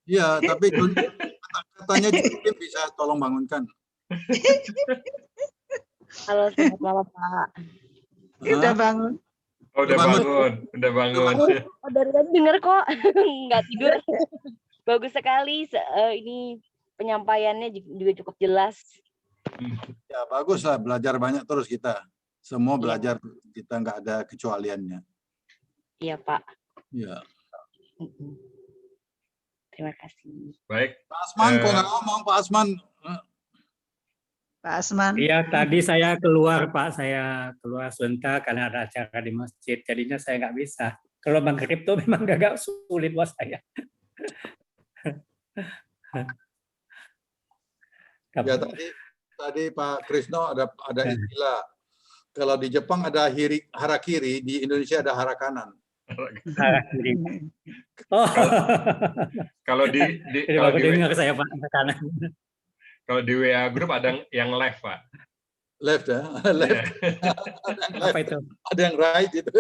Iya, tapi katanya mungkin bisa tolong bangunkan. Halo, selamat malam, Pak. Udah bangun. Oh, udah bangun. Oh, dari tadi dengar kok, nggak tidur. Bagus sekali, ini penyampaiannya juga cukup jelas. Ya, bagus lah, belajar banyak terus kita. Semua belajar, kita nggak ada kecualiannya. Iya, Pak. Iya. Terima kasih. Baik. Pak Asman, kok nggak ngomong, Pak Asman? Pak Asman. Iya, tadi saya keluar, Pak. Saya keluar sebentar karena ada acara di masjid. Jadinya saya nggak bisa. Kalau maghrib itu memang agak sulit buat saya. Ya, tadi Pak Krisno ada istilah. Kalau di Jepang ada harakiri, di Indonesia ada hara-kanan. Harakiri. Oh. Kalau saya Pak, kanan. Kalau di WA Group ada yang left, Pak. Left ya? Left. Apa itu? Ada yang right gitu.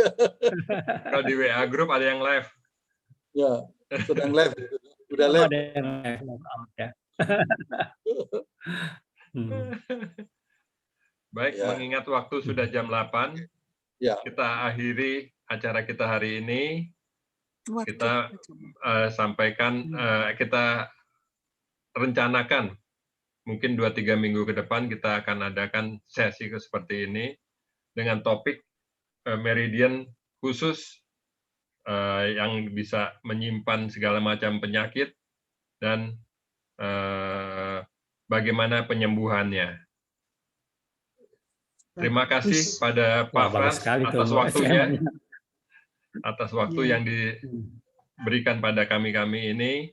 Kalau di WA Group ada yang left. Ya, sedang left. Udah left. Ada yang left. Ya. Baik, mengingat waktu sudah jam 8, kita akhiri acara kita hari ini. Kita sampaikan, kita rencanakan mungkin 2-3 minggu ke depan kita akan adakan sesi seperti ini dengan topik meridian khusus yang bisa menyimpan segala macam penyakit dan bagaimana penyembuhannya. Terima kasih pada Pak Frans atas waktunya, atas waktu yang diberikan pada kami-kami ini.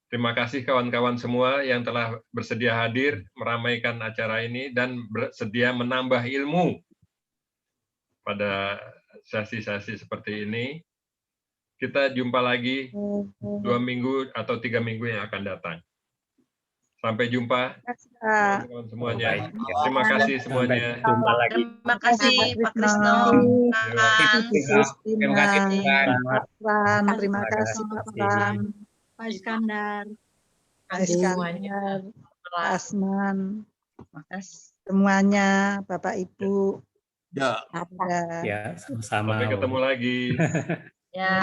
Terima kasih kawan-kawan semua yang telah bersedia hadir meramaikan acara ini dan bersedia menambah ilmu pada sesi-sesi seperti ini. Kita jumpa lagi 2 minggu atau 3 minggu yang akan datang. Sampai jumpa teman-teman semuanya. Terima kasih semuanya. Jumpa lagi. Terima kasih Pak Krisno. Terima kasih Pak Pran. Terima kasih Pak Pran. Pak Iskandar. Pak Iskandar. Pak Asman. Makasih. Semuanya, Bapak Ibu. Ya. Ya, sama-sama. Sampai ketemu lagi. Ya.